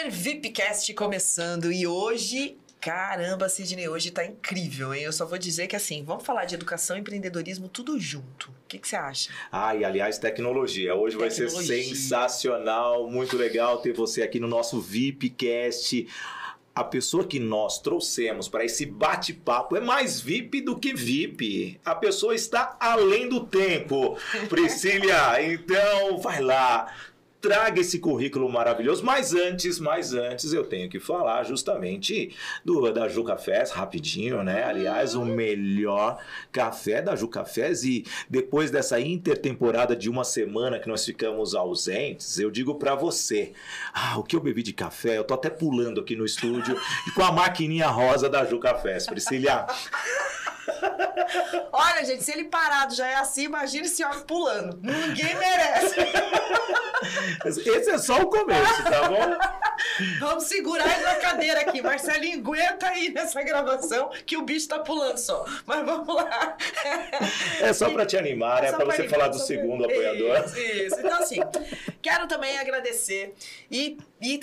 VIPcast começando e hoje, caramba, Sidney, hoje tá incrível, hein? Eu só vou dizer que assim, vamos falar de educação e empreendedorismo tudo junto. O que você acha? E aliás, tecnologia. Hoje vai ser sensacional, muito legal ter você aqui no nosso VIPcast. A pessoa que nós trouxemos para esse bate-papo é mais VIP do que VIP. A pessoa está além do tempo. Priscília, então vai lá. Traga esse currículo maravilhoso, mas antes eu tenho que falar justamente da Ju Cafés, rapidinho, né? Aliás, o melhor café da Ju Cafés, e depois dessa intertemporada de uma semana que nós ficamos ausentes, eu digo pra você, o que eu bebi de café, eu tô até pulando aqui no estúdio com a maquininha rosa da Ju Cafés, Priscília. Olha, gente, se ele parado já é assim, imagina esse homem pulando. Ninguém merece. Esse é só o começo, tá bom? Vamos segurar ele na cadeira aqui. Marcelinho, aguenta aí nessa gravação que o bicho tá pulando só. Mas vamos lá. É só pra te animar, né? Pra você falar do segundo apoiador. Isso. Então, assim, quero também agradecer e,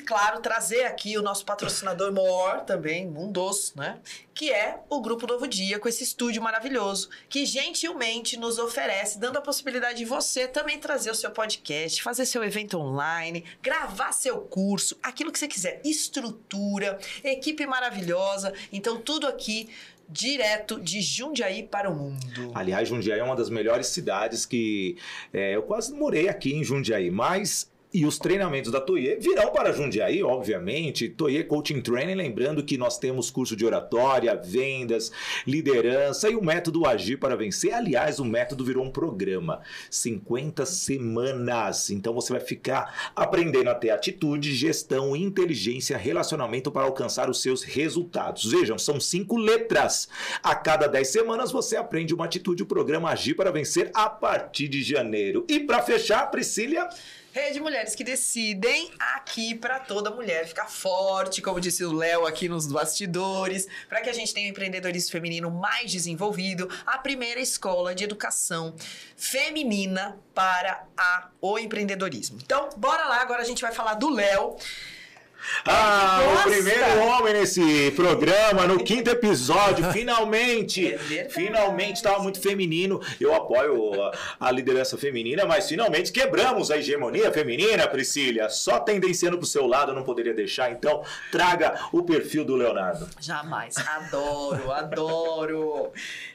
claro, trazer aqui o nosso patrocinador maior também, um dos, né? Que é o Grupo Novo Dia, com esse estúdio maravilhoso, que gentilmente nos oferece, dando a possibilidade de você também trazer o seu podcast, fazer seu evento online, gravar seu curso, aquilo que você quiser, estrutura, equipe maravilhosa, então tudo aqui direto de Jundiaí para o mundo. Aliás, Jundiaí é uma das melhores cidades que eu quase morei aqui em Jundiaí, mas... E os treinamentos da Toye virão para Jundiaí, obviamente. Toye Coaching Training, lembrando que nós temos curso de oratória, vendas, liderança e o método Agir para Vencer. Aliás, o método virou um programa. 50 semanas. Então você vai ficar aprendendo a ter atitude, gestão, inteligência, relacionamento para alcançar os seus resultados. Vejam, são 5 letras. A cada 10 semanas você aprende uma atitude, o programa Agir para Vencer a partir de janeiro. E para fechar, Priscília... Rede Mulheres que Decidem, aqui para toda mulher ficar forte, como disse o Léo aqui nos bastidores, para que a gente tenha um empreendedorismo feminino mais desenvolvido, a primeira escola de educação feminina para o empreendedorismo. Então, bora lá, agora a gente vai falar do Léo. O primeiro homem nesse programa, no 5º episódio, finalmente, finalmente estava muito feminino. Eu apoio a liderança feminina, mas finalmente quebramos a hegemonia feminina, Priscília. Só tendenciando pro seu lado, eu não poderia deixar, então traga o perfil do Leonardo. Jamais, adoro.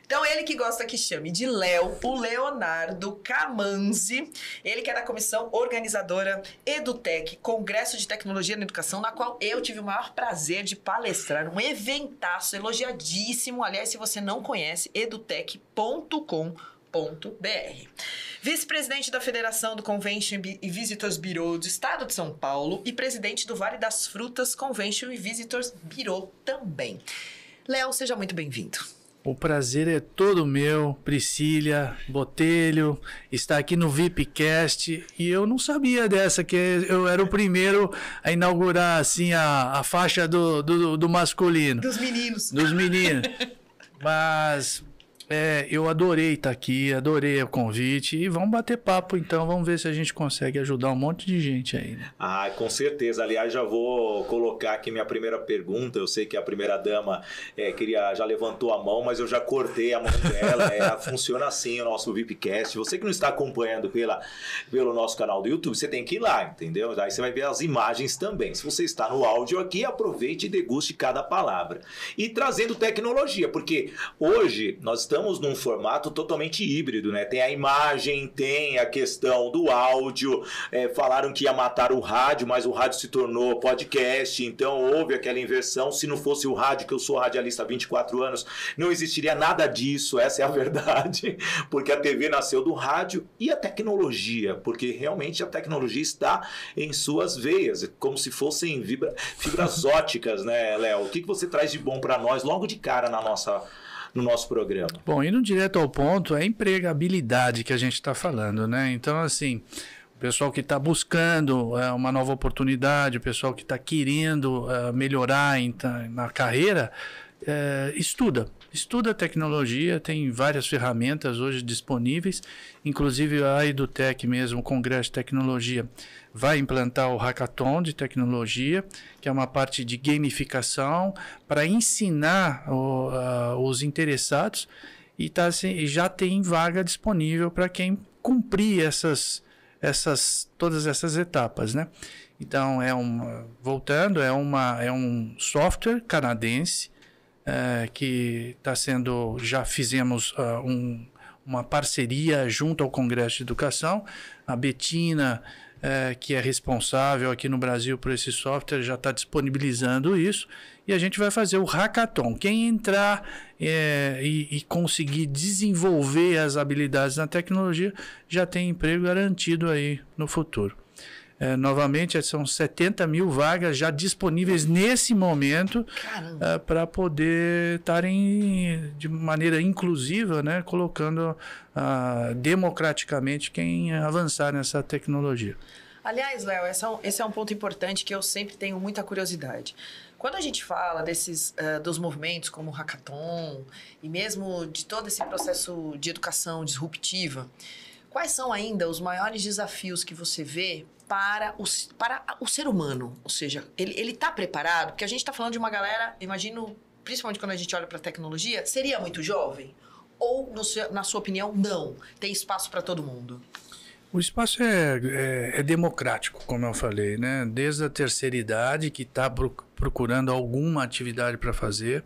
Então, ele que gosta que chame de Léo, o Leonardo Camanzi, ele que é da comissão organizadora EduTech, Congresso de Tecnologia na Educação, na qual eu tive o maior prazer de palestrar, um eventaço elogiadíssimo. Aliás, se você não conhece, edutech.com.br. Vice-presidente da Federação do Convention e Visitors Bureau do Estado de São Paulo e presidente do Vale das Frutas Convention e Visitors Bureau também. Léo, seja muito bem-vindo. O prazer é todo meu, Priscília Botelho, está aqui no VIPcast, e eu não sabia dessa, que eu era o primeiro a inaugurar assim a faixa do masculino. Dos meninos. Mas eu adorei estar aqui, adorei o convite, e vamos bater papo então, vamos ver se a gente consegue ajudar um monte de gente aí, né? Com certeza. Aliás, já vou colocar aqui minha primeira pergunta. Eu sei que a primeira dama já levantou a mão, mas eu já cortei a mão dela. Funciona assim o nosso VIPcast. Você que não está acompanhando pelo nosso canal do YouTube, você tem que ir lá, entendeu? Aí você vai ver as imagens também. Se você está no áudio aqui, aproveite e deguste cada palavra. E trazendo tecnologia, porque hoje nós estamos num formato totalmente híbrido, né? Tem a imagem, tem a questão do áudio, falaram que ia matar o rádio, mas o rádio se tornou podcast, então houve aquela inversão. Se não fosse o rádio, que eu sou radialista há 24 anos, não existiria nada disso, essa é a verdade, porque a TV nasceu do rádio, e a tecnologia, porque realmente a tecnologia está em suas veias, como se fossem fibras óticas, né, Léo? O que você traz de bom para nós logo de cara no nosso programa? Bom, indo direto ao ponto, é a empregabilidade que a gente está falando, né? Então, assim, o pessoal que está buscando uma nova oportunidade, o pessoal que está querendo melhorar na carreira, estuda tecnologia, tem várias ferramentas hoje disponíveis, inclusive a EduTech mesmo, o Congresso de Tecnologia, vai implantar o Hackathon de tecnologia, que é uma parte de gamificação para ensinar os interessados e já tem vaga disponível para quem cumprir todas essas etapas, né? Então, voltando, é um software canadense que está sendo, já fizemos uma parceria junto ao Congresso de Educação. A Betina, que é responsável aqui no Brasil por esse software, já está disponibilizando isso. E a gente vai fazer o Hackathon. Quem entrar e conseguir desenvolver as habilidades na tecnologia já tem emprego garantido aí no futuro. Novamente, são 70 mil vagas já disponíveis nesse momento para poder estarem de maneira inclusiva, né, colocando democraticamente quem avançar nessa tecnologia. Aliás, Léo, esse é um ponto importante que eu sempre tenho muita curiosidade. Quando a gente fala dos movimentos como o Hackathon e mesmo de todo esse processo de educação disruptiva, quais são ainda os maiores desafios que você vê para o ser humano? Ou seja, ele está preparado? Porque a gente está falando de uma galera, imagino, principalmente quando a gente olha para a tecnologia, seria muito jovem? Ou, na sua opinião, não? Tem espaço para todo mundo? O espaço é democrático, como eu falei, né? Desde a terceira idade, que está procurando alguma atividade para fazer.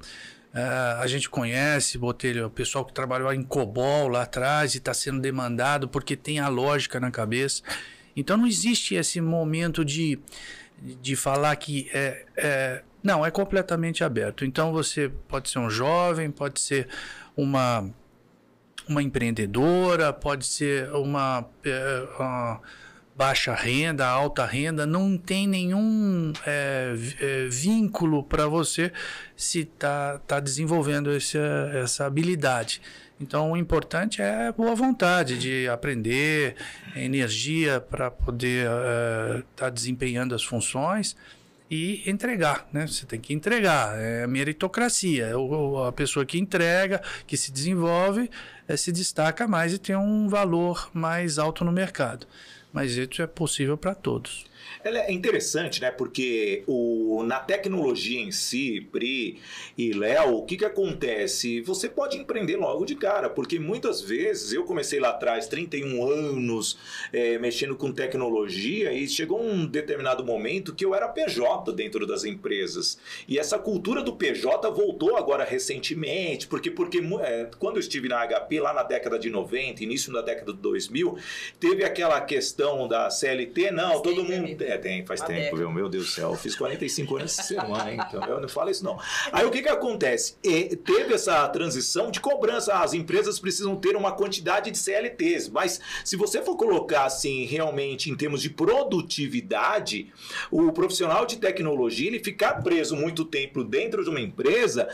A gente conhece, Botelho, o pessoal que trabalhou em COBOL lá atrás e está sendo demandado porque tem a lógica na cabeça. Então não existe esse momento de falar que não, é completamente aberto. Então você pode ser um jovem, pode ser uma empreendedora, pode ser uma baixa renda, alta renda, não tem nenhum vínculo para você se tá desenvolvendo essa habilidade. Então, o importante é a boa vontade de aprender, energia para poder estar desempenhando as funções e entregar, né? Você tem que entregar, é meritocracia. A pessoa que entrega, que se desenvolve, se destaca mais e tem um valor mais alto no mercado. Mas isso é possível para todos. Ela é interessante, né? Porque na tecnologia em si, Pri e Léo, o que acontece? Você pode empreender logo de cara, porque muitas vezes eu comecei lá atrás, 31 anos, mexendo com tecnologia, e chegou um determinado momento que eu era PJ dentro das empresas. E essa cultura do PJ voltou agora recentemente, porque quando eu estive na HP, lá na década de 90, início da década de 2000, teve aquela questão da CLT, não, todo mundo... faz tempo, viu? Meu Deus do céu. Eu fiz 45 anos essa semana, hein? Então, eu não falo isso, não. Aí, o que acontece? Teve essa transição de cobrança. As empresas precisam ter uma quantidade de CLTs, mas se você for colocar, assim, realmente, em termos de produtividade, o profissional de tecnologia, ele ficar preso muito tempo dentro de uma empresa,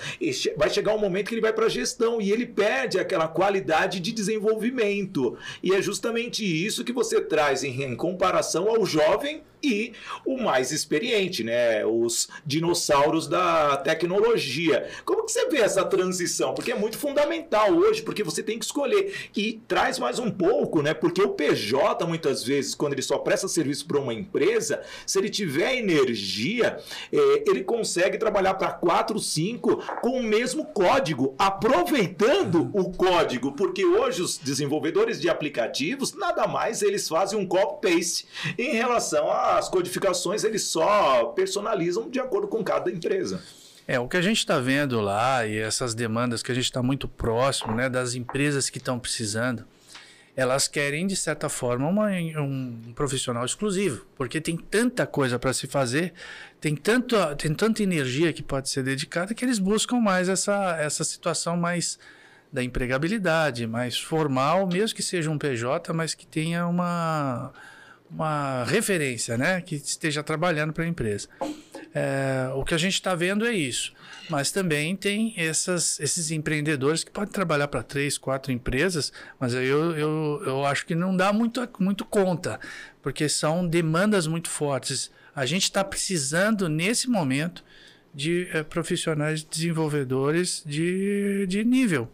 vai chegar um momento que ele vai para a gestão e ele perde aquela qualidade de desenvolvimento. E é justamente isso que você traz em comparação ao jovem e o mais experiente, né? Os dinossauros da tecnologia. Como que você vê essa transição? Porque é muito fundamental hoje, porque você tem que escolher. E traz mais um pouco, né? Porque o PJ, muitas vezes, quando ele só presta serviço para uma empresa, se ele tiver energia, ele consegue trabalhar para 4, 5 com o mesmo código, aproveitando o código, porque hoje os desenvolvedores de aplicativos, nada mais eles fazem um copy-paste em relação às codificações, eles só personalizam de acordo com cada empresa. O que a gente está vendo lá e essas demandas que a gente está muito próximo, né, das empresas que estão precisando, elas querem, de certa forma, um profissional exclusivo, porque tem tanta coisa para se fazer, tem tanta energia que pode ser dedicada, que eles buscam mais essa situação mais da empregabilidade, mais formal, mesmo que seja um PJ, mas que tenha uma referência, né? Que esteja trabalhando para a empresa. O que a gente está vendo é isso. Mas também tem esses empreendedores que podem trabalhar para 3, 4 empresas, mas eu acho que não dá muito conta, porque são demandas muito fortes. A gente está precisando, nesse momento, de profissionais desenvolvedores de nível.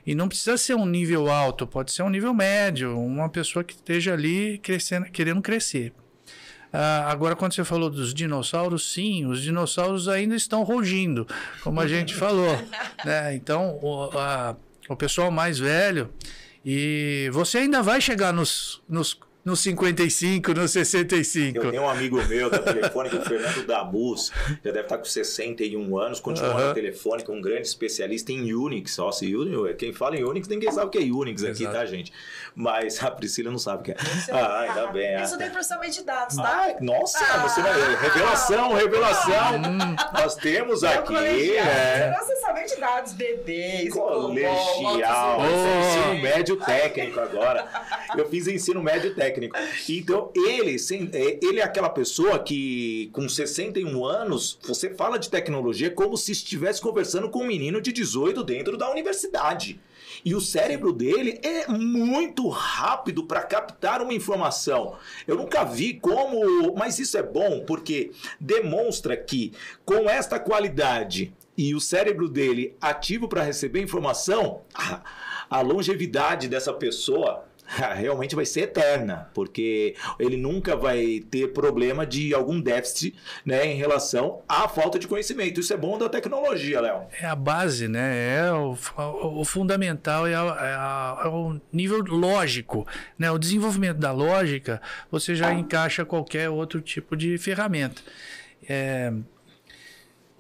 E não precisa ser um nível alto, pode ser um nível médio, uma pessoa que esteja ali crescendo, querendo crescer. Agora, quando você falou dos dinossauros, sim, os dinossauros ainda estão rugindo, como a gente falou, né? Então, o pessoal mais velho, e você ainda vai chegar nos 55, nos 65. Eu tenho um amigo meu da Telefônica, o Fernando Damus, já deve estar com 61 anos, continua na Telefônica, um grande especialista em Unix. Nossa, quem fala em Unix, ninguém sabe o que é Unix aqui, tá, gente? Mas a Priscila não sabe o que é. Ainda bem. Isso tem processamento de dados, tá? Nossa, você vai... Revelação. Nós temos aqui... Processamento de dados, bebês, colegial. Ensino médio técnico agora. Eu fiz ensino médio técnico. Então, ele é aquela pessoa que, com 61 anos, você fala de tecnologia como se estivesse conversando com um menino de 18 dentro da universidade. E o cérebro dele é muito rápido para captar uma informação. Eu nunca vi como... Mas isso é bom porque demonstra que, com esta qualidade e o cérebro dele ativo para receber informação, a longevidade dessa pessoa... realmente vai ser eterna, porque ele nunca vai ter problema de algum déficit, né, em relação à falta de conhecimento. Isso é bom da tecnologia, Léo. É a base, né? É o fundamental, é o nível lógico, né? O desenvolvimento da lógica, você já encaixa qualquer outro tipo de ferramenta.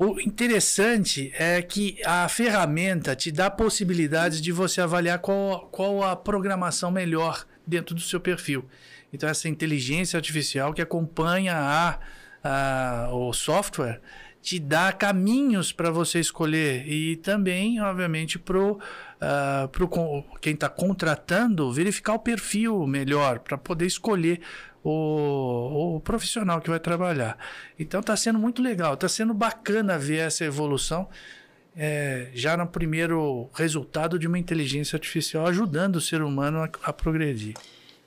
O interessante é que a ferramenta te dá possibilidades de você avaliar qual a programação melhor dentro do seu perfil. Então, essa inteligência artificial que acompanha o software te dá caminhos para você escolher e também, obviamente, para quem está contratando, verificar o perfil melhor para poder escolher o profissional que vai trabalhar. Então está sendo muito legal, está sendo bacana ver essa evolução já no primeiro resultado de uma inteligência artificial ajudando o ser humano a progredir.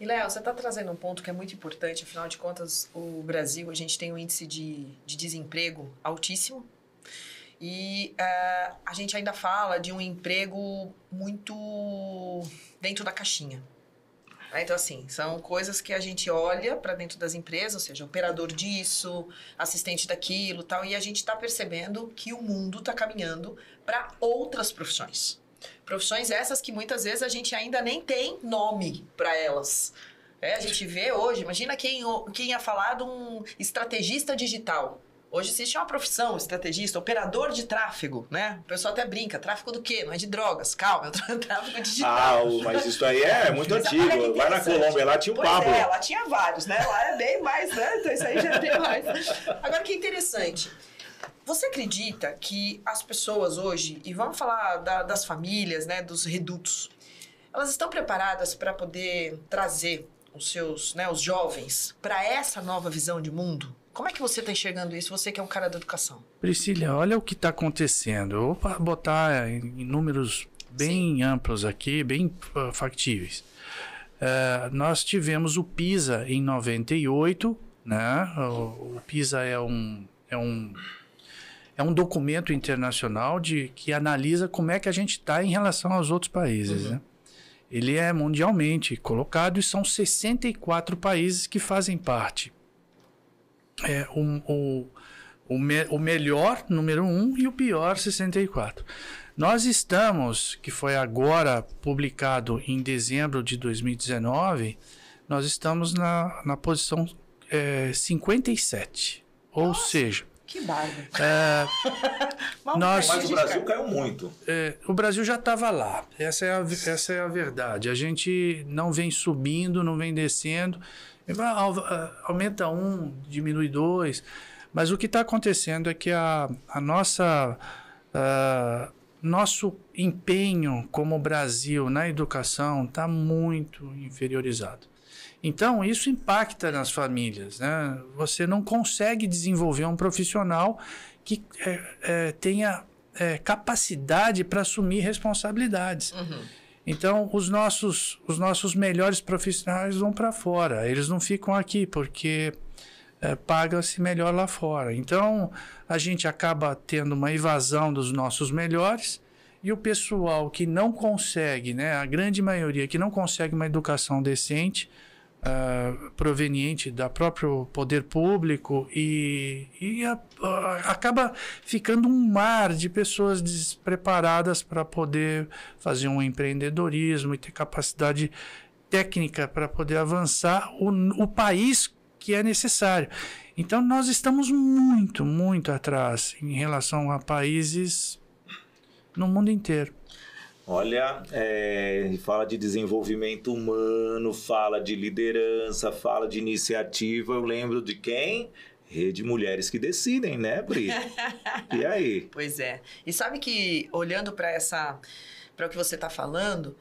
E, Léo, você está trazendo um ponto que é muito importante, afinal de contas, o Brasil, a gente tem um índice de desemprego altíssimo e a gente ainda fala de um emprego muito dentro da caixinha. Então, assim, são coisas que a gente olha para dentro das empresas, ou seja, operador disso, assistente daquilo, tal, e a gente está percebendo que o mundo está caminhando para outras profissões. Profissões essas que muitas vezes a gente ainda nem tem nome para elas. A gente vê hoje, imagina quem ia falar de um estrategista digital. Hoje existe uma profissão, estrategista, operador de tráfego, né? O pessoal até brinca, tráfego do quê? Não é de drogas, calma, é tráfego digital. Mas isso aí é muito antigo. Vai na Colômbia, lá tinha um Pablo. Lá tinha vários, né? Lá é bem mais, né? Então isso aí já tem mais. Agora, que interessante. Você acredita que as pessoas hoje, e vamos falar das famílias, né? Dos redutos, elas estão preparadas para poder trazer os jovens para essa nova visão de mundo? Como é que você está enxergando isso, você que é um cara da educação? Priscila, olha o que está acontecendo. Eu vou botar em números bem amplos aqui, bem factíveis. Nós tivemos o PISA em 98, né? O PISA é um documento internacional que analisa como é que a gente está em relação aos outros países, né? Ele é mundialmente colocado e são 64 países que fazem parte. O melhor, número 1, e o pior, 64. Nós estamos, que foi agora publicado em dezembro de 2019, nós estamos na posição 57. Ou Nossa, seja... Que bárbaro. Mas o Brasil caiu muito. O Brasil já estava lá. Essa é a verdade. A gente não vem subindo, não vem descendo. Aumenta 1, diminui 2, mas o que está acontecendo é que nosso empenho como Brasil na educação está muito inferiorizado. Então, isso impacta nas famílias, né? Você não consegue desenvolver um profissional que tenha capacidade para assumir responsabilidades. Então, os nossos melhores profissionais vão para fora. Eles não ficam aqui porque paga-se melhor lá fora. Então, a gente acaba tendo uma evasão dos nossos melhores e o pessoal que não consegue, né, a grande maioria que não consegue uma educação decente, proveniente do próprio poder público e acaba ficando um mar de pessoas despreparadas para poder fazer um empreendedorismo e ter capacidade técnica para poder avançar o país que é necessário. Então, nós estamos muito, muito atrás em relação a países no mundo inteiro. Olha, fala de desenvolvimento humano, fala de liderança, fala de iniciativa. Eu lembro de quem? Rede Mulheres que Decidem, né, Pri? E aí? Pois é. E sabe que, olhando para o que você está falando,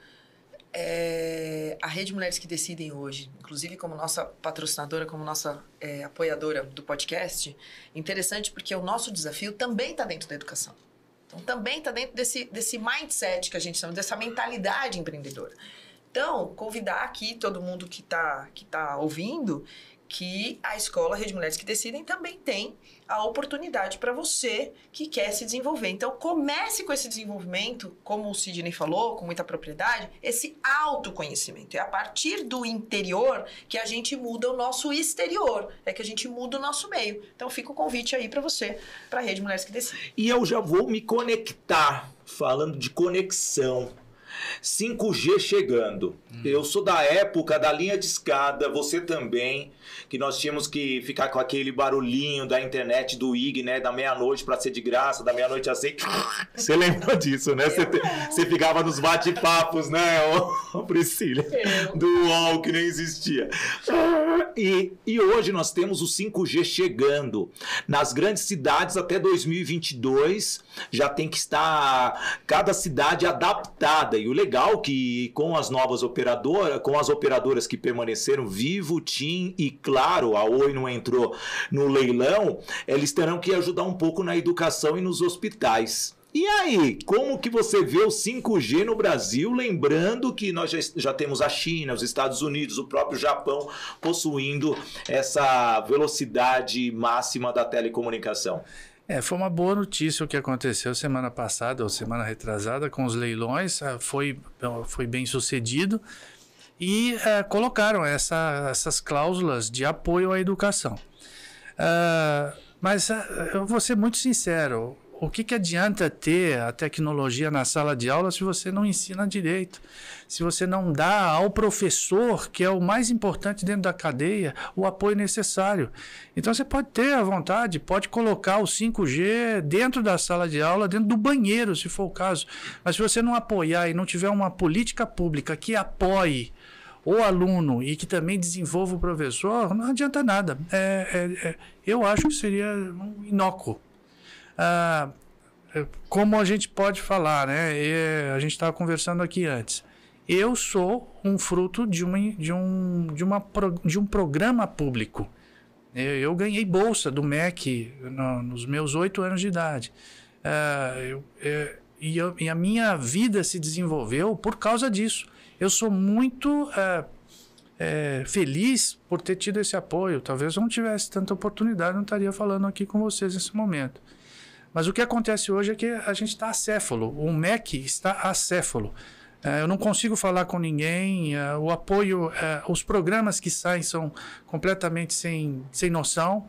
a Rede Mulheres que Decidem hoje, inclusive como nossa patrocinadora, como nossa apoiadora do podcast, interessante porque o nosso desafio também está dentro da educação. Então, também está dentro desse mindset que a gente chama, dessa mentalidade empreendedora. Então, convidar aqui todo mundo que tá ouvindo que a escola Rede Mulheres que Decidem também tem a oportunidade para você que quer se desenvolver. Então, comece com esse desenvolvimento, como o Sidney falou, com muita propriedade, esse autoconhecimento. É a partir do interior que a gente muda o nosso exterior, é que a gente muda o nosso meio. Então, fica o convite aí para você, para a Rede Mulheres que Decidem. E eu já vou me conectar, falando de conexão. 5G chegando. Eu sou da época da linha de escada, você também, que nós tínhamos que ficar com aquele barulhinho da internet do IG, né, da meia-noite para ser de graça, da meia-noite às 6. Você lembra disso, né? Você ficava nos bate-papos, né, Priscila? Do UOL, que nem existia. E hoje nós temos o 5G chegando. Nas grandes cidades até 2022 já tem que estar cada cidade adaptada. E o legal é que com as novas operadoras, com as operadoras que permaneceram, Vivo, TIM e claro, a Oi não entrou no leilão, eles terão que ajudar um pouco na educação e nos hospitais. E aí, como que você vê o 5G no Brasil? Lembrando que nós já temos a China, os Estados Unidos, o próprio Japão possuindo essa velocidade máxima da telecomunicação. Foi uma boa notícia o que aconteceu semana passada ou semana retrasada com os leilões, foi bem sucedido e colocaram essas cláusulas de apoio à educação. Mas eu vou ser muito sincero, o que adianta ter a tecnologia na sala de aula se você não ensina direito? Se você não dá ao professor, que é o mais importante dentro da cadeia, o apoio necessário. Então você pode ter à vontade, pode colocar o 5G dentro da sala de aula, dentro do banheiro, se for o caso. Mas se você não apoiar e não tiver uma política pública que apoie o aluno e que também desenvolva o professor, não adianta nada. Eu acho que seria inócuo. Como a gente pode falar, né? A gente estava conversando aqui antes. Eu sou um fruto de um programa público. Eu ganhei bolsa do MEC nos meus 8 anos de idade. E a minha vida se desenvolveu por causa disso. Eu sou muito feliz por ter tido esse apoio. Talvez eu não tivesse tanta oportunidade, não estaria falando aqui com vocês nesse momento. Mas o que acontece hoje é que a gente está acéfalo. O MEC está acéfalo. Eu não consigo falar com ninguém. O apoio, os programas que saem são completamente sem noção.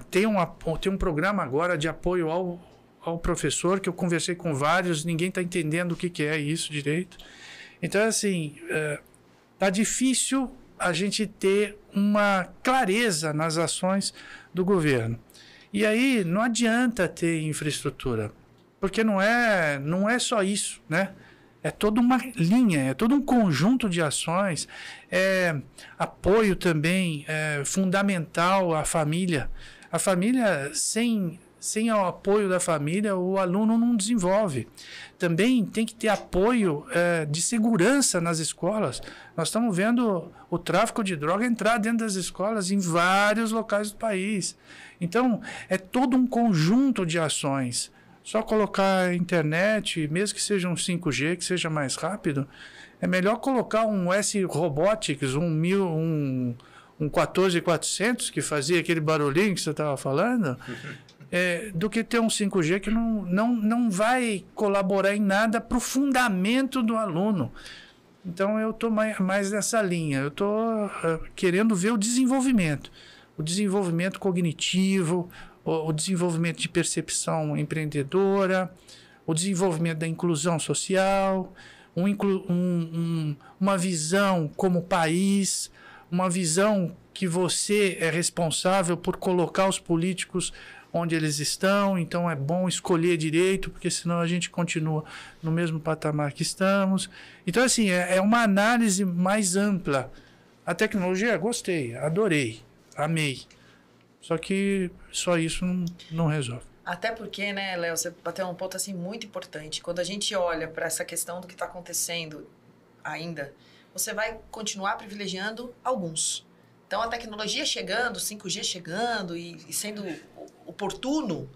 Tem um programa agora de apoio ao professor, que eu conversei com vários, ninguém está entendendo o que é isso direito. Então, assim, está difícil a gente ter uma clareza nas ações do governo. E aí não adianta ter infraestrutura, porque não é só isso, né? É toda uma linha, é todo um conjunto de ações, apoio também fundamental à família. A família, sem o apoio da família, o aluno não desenvolve. Também tem que ter apoio de segurança nas escolas. Nós estamos vendo o tráfico de droga entrar dentro das escolas em vários locais do país. Então, é todo um conjunto de ações. Só colocar a internet, mesmo que seja um 5G, que seja mais rápido, é melhor colocar um S-Robotics, um 14400, que fazia aquele barulhinho que você estava falando, do que ter um 5G que não vai colaborar em nada para o fundamento do aluno. Então eu estou mais nessa linha. Eu estou querendo ver o desenvolvimento cognitivo, o desenvolvimento de percepção empreendedora, o desenvolvimento da inclusão social, uma visão como país, uma visão que você é responsável por colocar os políticos onde eles estão, então é bom escolher direito, porque senão a gente continua no mesmo patamar que estamos. Então, assim, é uma análise mais ampla. A tecnologia, gostei, adorei, amei. Só que só isso não resolve. Até porque, né, Léo, você bateu um ponto assim muito importante. Quando a gente olha para essa questão do que está acontecendo ainda, você vai continuar privilegiando alguns. Então, a tecnologia chegando, 5G chegando e sendo oportuno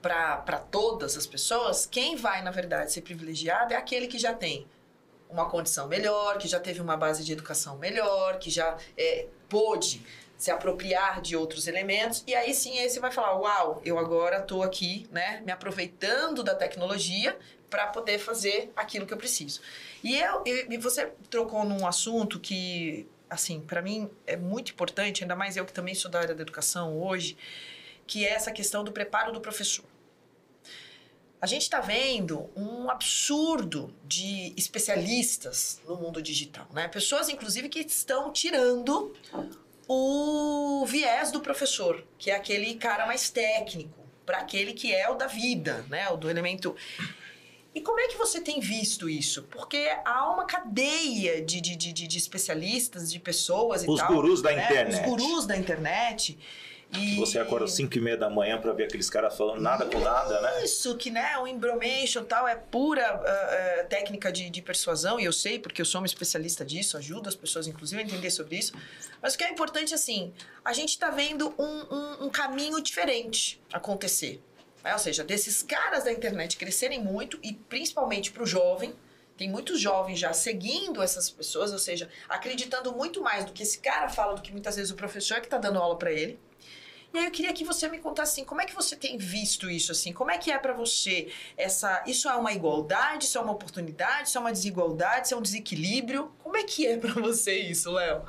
para todas as pessoas, quem vai, na verdade, ser privilegiado é aquele que já tem uma condição melhor, que já teve uma base de educação melhor, que já pôde se apropriar de outros elementos, e aí sim esse vai falar, uau, eu agora estou aqui, né, me aproveitando da tecnologia para poder fazer aquilo que eu preciso. E você trocou num assunto que, assim, para mim é muito importante, ainda mais eu que também sou da área da educação hoje, que é essa questão do preparo do professor. A gente está vendo um absurdo de especialistas no mundo digital, né? Pessoas, inclusive, que estão tirando o viés do professor, que é aquele cara mais técnico, para aquele que é o da vida, né? O do elemento. E como é que você tem visto isso? Porque há uma cadeia de especialistas, de pessoas e tal. Os gurus da né? internet. Os gurus da internet. E você acorda às 5h30 da manhã para ver aqueles caras falando nada com nada, né? Isso, que né, o embromation e tal é pura técnica de persuasão, e eu sei porque eu sou uma especialista disso, ajudo as pessoas inclusive a entender sobre isso. Mas o que é importante, assim, a gente está vendo um caminho diferente acontecer. Ou seja, desses caras da internet crescerem muito, e principalmente para o jovem. Tem muitos jovens já seguindo essas pessoas, ou seja, acreditando muito mais do que esse cara fala do que muitas vezes o professor que está dando aula para ele. E aí eu queria que você me contasse assim, como é que você tem visto isso assim? Como é que é para você isso é uma igualdade, isso é uma oportunidade, isso é uma desigualdade, isso é um desequilíbrio? Como é que é para você isso, Léo?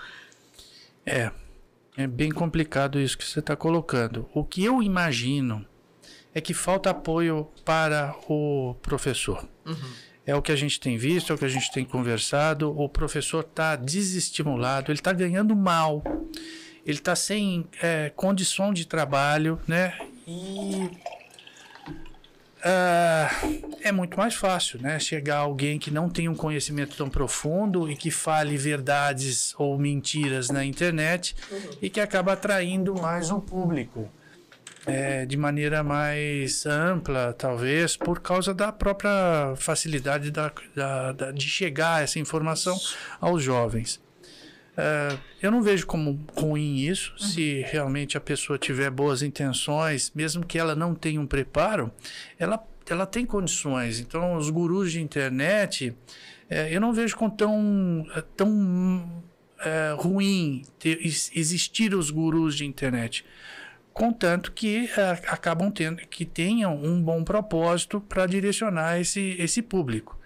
É bem complicado isso que você está colocando. O que eu imagino é que falta apoio para o professor. Uhum. É o que a gente tem visto, é o que a gente tem conversado. O professor está desestimulado, ele está ganhando mal. Ele está sem condição de trabalho, né? E é muito mais fácil, né? Chegar alguém que não tem um conhecimento tão profundo e que fale verdades ou mentiras na internet e que acaba atraindo mais um público de maneira mais ampla, talvez, por causa da própria facilidade de chegar essa informação aos jovens. Eu não vejo como ruim isso, se realmente a pessoa tiver boas intenções, mesmo que ela não tenha um preparo, ela tem condições. Então, os gurus de internet, eu não vejo como tão ruim existir os gurus de internet, contanto que acabam tenham um bom propósito para direcionar esse público.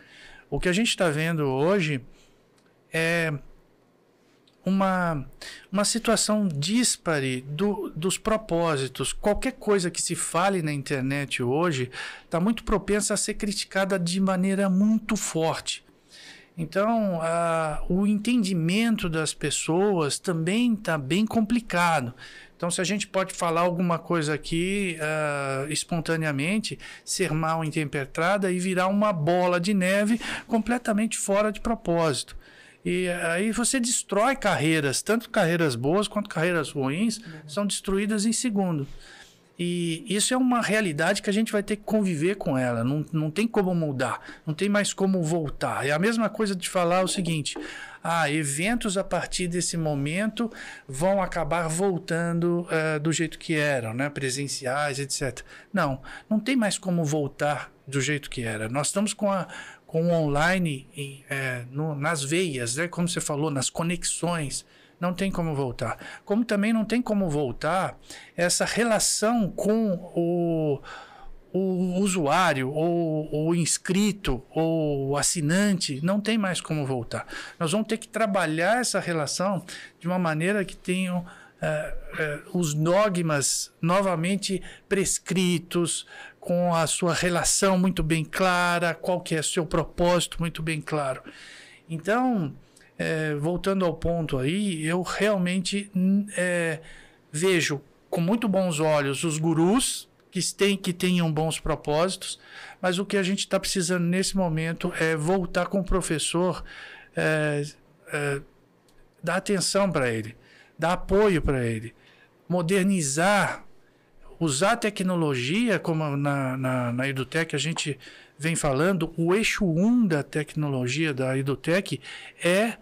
O que a gente está vendo hoje é uma situação díspare dos propósitos. Qualquer coisa que se fale na internet hoje está muito propensa a ser criticada de maneira muito forte. Então, o entendimento das pessoas também está bem complicado. Então, se a gente pode falar alguma coisa aqui espontaneamente, ser mal interpretada e virar uma bola de neve completamente fora de propósito. E aí você destrói carreiras, tanto carreiras boas quanto carreiras ruins, são destruídas em segundo. E isso é uma realidade que a gente vai ter que conviver com ela, não tem como mudar, não tem mais como voltar. É a mesma coisa de falar o seguinte, eventos a partir desse momento vão acabar voltando do jeito que eram, né? Presenciais, etc. Não tem mais como voltar do jeito que era. Nós estamos com o online nas veias, né? Como você falou, nas conexões. Não tem como voltar. Como também não tem como voltar essa relação com o usuário, ou o inscrito, ou o assinante, não tem mais como voltar. Nós vamos ter que trabalhar essa relação de uma maneira que tenham os dogmas novamente prescritos, com a sua relação muito bem clara, qual que é o seu propósito muito bem claro. Então, voltando ao ponto aí, eu realmente vejo com muito bons olhos os gurus que tenham bons propósitos, mas o que a gente está precisando nesse momento é voltar com o professor, dar atenção para ele, dar apoio para ele, modernizar, usar a tecnologia, como na Edutech a gente vem falando, o eixo 1 da tecnologia da Edutech é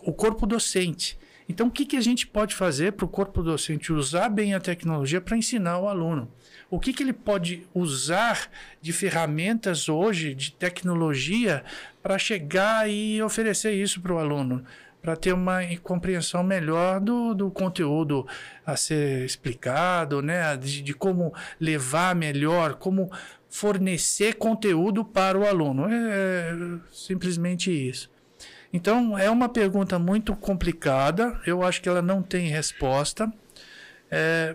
o corpo docente. Então, o que a gente pode fazer para o corpo docente usar bem a tecnologia para ensinar o aluno? O que ele pode usar de ferramentas hoje, de tecnologia, para chegar e oferecer isso para o aluno? Para ter uma compreensão melhor do conteúdo a ser explicado, né? De como levar melhor, como fornecer conteúdo para o aluno. É simplesmente isso. Então, é uma pergunta muito complicada, eu acho que ela não tem resposta,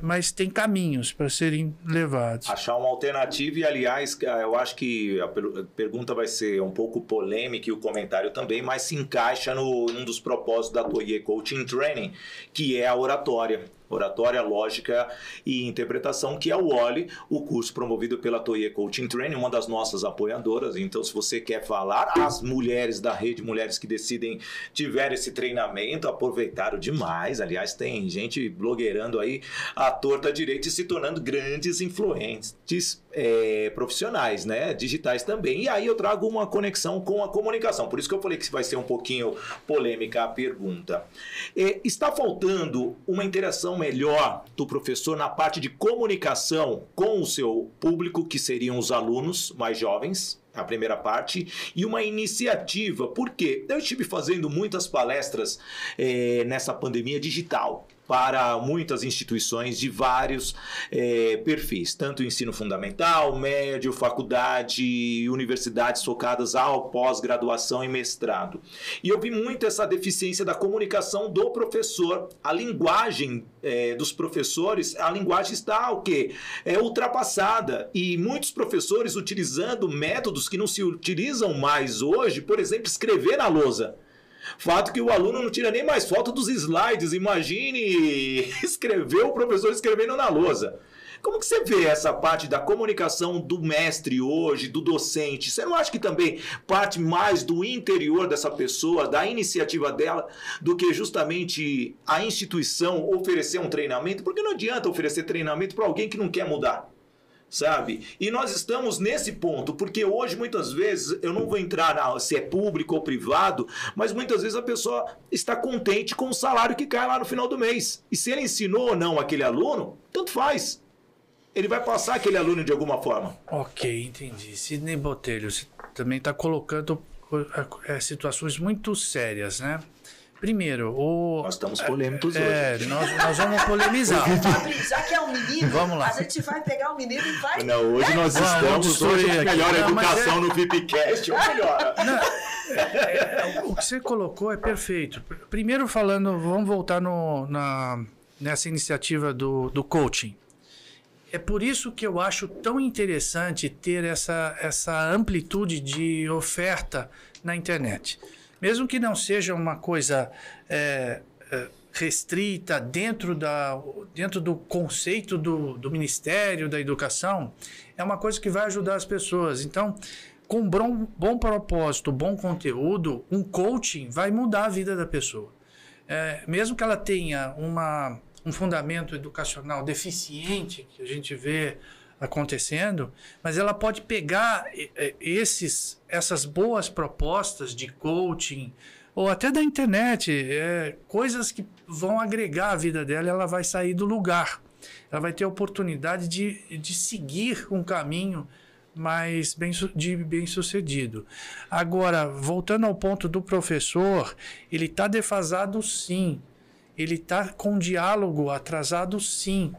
mas tem caminhos para serem levados. Achar uma alternativa e, aliás, eu acho que a pergunta vai ser um pouco polêmica e o comentário também, mas se encaixa num dos propósitos da Toye Coaching Training, que é a oratória. Oratória, Lógica e Interpretação, que é o OLI, o curso promovido pela Toye Coaching Training, uma das nossas apoiadoras. Então, se você quer falar, as mulheres da rede, Mulheres que Decidem, tiveram esse treinamento, aproveitaram demais. Aliás, tem gente blogueirando aí à torta direita e se tornando grandes influentes profissionais, né? Digitais também. E aí eu trago uma conexão com a comunicação. Por isso que eu falei que vai ser um pouquinho polêmica a pergunta. Está faltando uma interação melhor do professor na parte de comunicação com o seu público, que seriam os alunos mais jovens, a primeira parte, e uma iniciativa, porque eu estive fazendo muitas palestras nessa pandemia digital para muitas instituições de vários perfis, tanto ensino fundamental, médio, faculdade, universidades focadas ao pós-graduação e mestrado. E eu vi muito essa deficiência da comunicação do professor. A linguagem dos professores, a linguagem está o quê? Ultrapassada. E muitos professores utilizando métodos que não se utilizam mais hoje, por exemplo, escrever na lousa. Fato que o aluno não tira nem mais foto dos slides. Imagine o professor escrevendo na lousa. Como que você vê essa parte da comunicação do mestre hoje, do docente? Você não acha que também parte mais do interior dessa pessoa, da iniciativa dela, do que justamente a instituição oferecer um treinamento? Porque não adianta oferecer treinamento para alguém que não quer mudar. Sabe? E nós estamos nesse ponto, porque hoje, muitas vezes, eu não vou entrar se é público ou privado, mas muitas vezes a pessoa está contente com o salário que cai lá no final do mês. E se ele ensinou ou não aquele aluno, tanto faz. Ele vai passar aquele aluno de alguma forma. Ok, entendi. Sidney Botelho, você também está colocando situações muito sérias, né? Primeiro, nós estamos polêmicos hoje. Nós vamos polemizar. Já que é um menino, vamos lá. A gente vai pegar o menino e vai... Não, hoje nós estamos melhor educação no VIPcast, ou melhor. O que você colocou é perfeito. Primeiro falando, vamos voltar nessa iniciativa do coaching. É por isso que eu acho tão interessante ter essa amplitude de oferta na internet. Mesmo que não seja uma coisa restrita dentro do conceito do Ministério da Educação, é uma coisa que vai ajudar as pessoas. Então, com bom propósito, bom conteúdo, um coaching vai mudar a vida da pessoa. Mesmo que ela tenha um fundamento educacional deficiente, que a gente vê acontecendo, mas ela pode pegar essas boas propostas de coaching, ou até da internet, coisas que vão agregar a vida dela, ela vai sair do lugar. Ela vai ter a oportunidade de seguir um caminho mais bem sucedido. Agora, voltando ao ponto do professor, ele está defasado sim. Ele está com diálogo atrasado sim.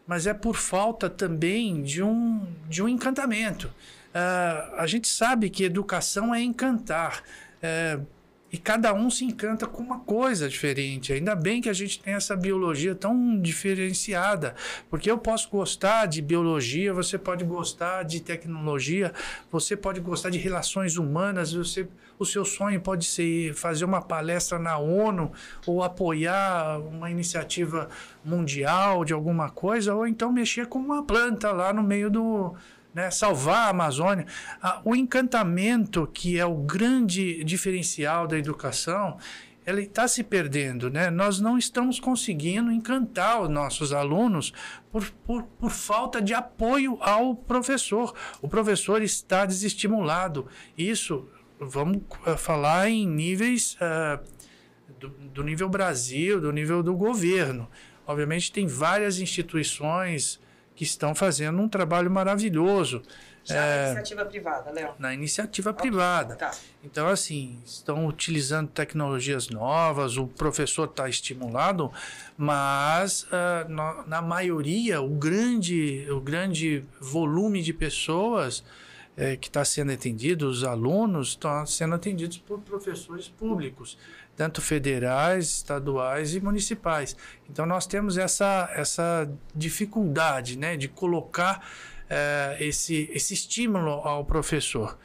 mas é por falta também de um encantamento. A gente sabe que educação é encantar. E cada um se encanta com uma coisa diferente. Ainda bem que a gente tem essa biologia tão diferenciada, porque eu posso gostar de biologia, você pode gostar de tecnologia, você pode gostar de relações humanas, o seu sonho pode ser fazer uma palestra na ONU ou apoiar uma iniciativa mundial de alguma coisa, ou então mexer com uma planta lá no meio do... Né, salvar a Amazônia. O encantamento, que é o grande diferencial da educação, ele está se perdendo. Né? Nós não estamos conseguindo encantar os nossos alunos por falta de apoio ao professor. O professor está desestimulado. Isso, vamos falar em níveis do nível Brasil, do nível do governo. Obviamente tem várias instituições que estão fazendo um trabalho maravilhoso. Na iniciativa privada, Léo? Na iniciativa privada. Tá. Então, assim, estão utilizando tecnologias novas, o professor está estimulado, mas, na maioria, o grande volume de pessoas que está sendo atendido, os alunos, estão sendo atendidos por professores públicos, tanto federais, estaduais e municipais. Então, nós temos essa dificuldade, né, de colocar esse estímulo ao professor.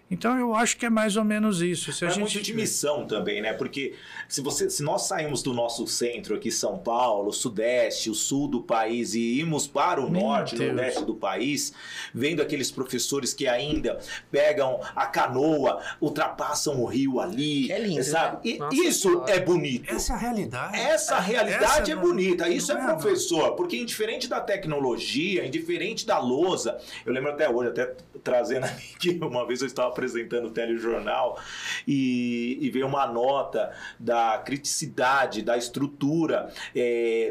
Então, eu acho que é mais ou menos isso. É muito de missão também, né? Porque se nós saímos do nosso centro aqui, São Paulo, Sudeste, o Sul do país, e irmos para o Norte, Nordeste do país, vendo aqueles professores que ainda pegam a canoa, ultrapassam o rio ali, é lindo, sabe? Né? E isso é bonito. Essa é a realidade. Essa realidade é bonita. Isso é professor. Porque indiferente da tecnologia, indiferente da lousa, eu lembro até hoje, até trazendo aqui, uma vez eu estava apresentando o telejornal e veio uma nota da criticidade, da estrutura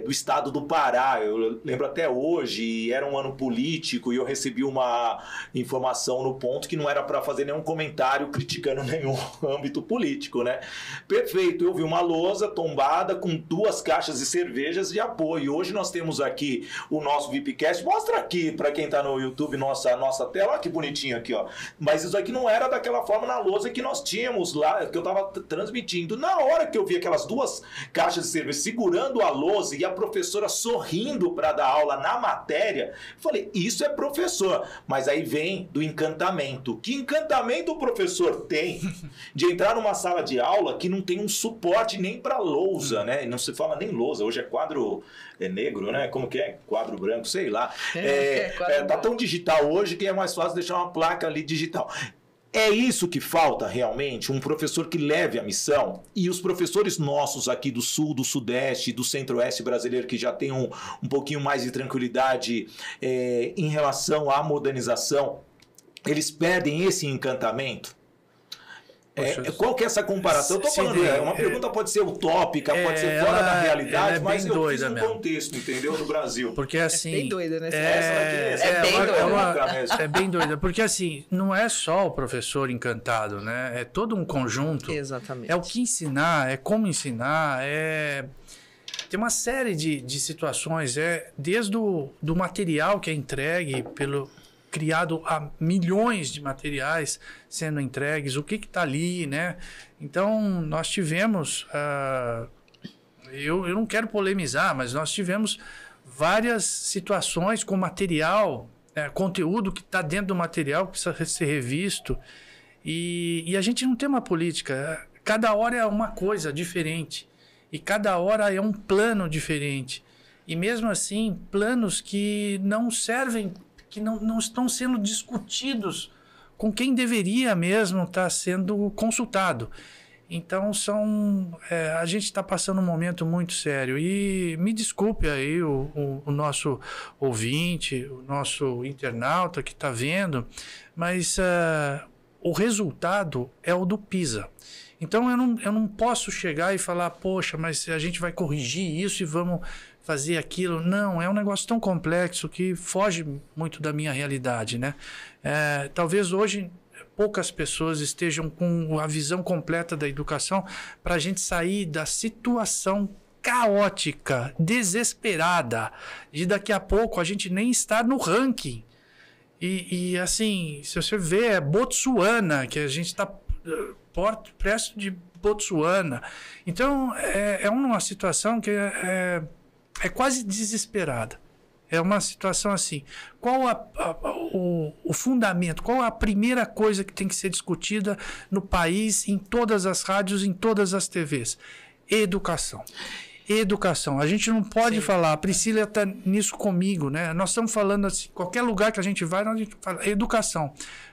do estado do Pará. Eu lembro até hoje, e era um ano político, e eu recebi uma informação no ponto que não era para fazer nenhum comentário criticando nenhum âmbito político, né? Perfeito, eu vi uma lousa tombada com 2 caixas de cervejas de apoio. Hoje nós temos aqui o nosso VIPcast. Mostra aqui para quem está no YouTube nossa tela. Olha que bonitinho aqui, ó. Mas isso aqui não era daquela forma na lousa que nós tínhamos lá, que eu estava transmitindo. Na hora que eu vi aquelas 2 caixas de cerveja segurando a lousa e a professora sorrindo para dar aula na matéria, falei, isso é professor. Mas aí vem do encantamento. Que encantamento o professor tem de entrar numa sala de aula que não tem um suporte nem para lousa, né? Não se fala nem lousa, hoje é quadro negro, né? Como que é? Quadro branco, sei lá. Tá tão digital hoje que é mais fácil deixar uma placa ali digital. É isso que falta realmente, um professor que leve a missão. E os professores nossos aqui do Sul, do Sudeste, do Centro-Oeste brasileiro, que já tem um pouquinho mais de tranquilidade em relação à modernização, eles perdem esse encantamento. Qual que é essa comparação? Eu tô falando, uma pergunta pode ser utópica, pode ser fora da realidade, mas eu fiz um contexto, entendeu? No Brasil. Porque assim... É bem doida, né? É bem doida. Porque assim, não é só o professor encantado, né? É todo um conjunto. Exatamente. É o que ensinar, é como ensinar, tem uma série de situações, desde do material que é entregue criado a milhões de materiais sendo entregues, o que está ali, né? Então, nós tivemos, eu não quero polemizar, mas nós tivemos várias situações com material, conteúdo que está dentro do material, que precisa ser revisto, e a gente não tem uma política, cada hora é uma coisa diferente, e cada hora é um plano diferente, e mesmo assim, planos que não servem, que não estão sendo discutidos com quem deveria mesmo estar sendo consultado. Então, a gente está passando um momento muito sério. E me desculpe aí o nosso ouvinte, o nosso internauta que está vendo, mas o resultado é o do PISA. Então, eu não posso chegar e falar, poxa, mas a gente vai corrigir isso e vamos fazer aquilo. Não, é um negócio tão complexo que foge muito da minha realidade, né? Talvez hoje poucas pessoas estejam com a visão completa da educação para a gente sair da situação caótica, desesperada, de daqui a pouco a gente nem estar no ranking. E assim, se você vê, Botsuana, que a gente está perto de Botsuana. Então, é uma situação que é quase desesperada. É uma situação assim. Qual o fundamento, qual a primeira coisa que tem que ser discutida no país, em todas as rádios, em todas as TVs? Educação. Educação. A gente não pode falar, a Priscila está nisso comigo, né? Nós estamos falando assim, qualquer lugar que a gente vai, a gente fala educação.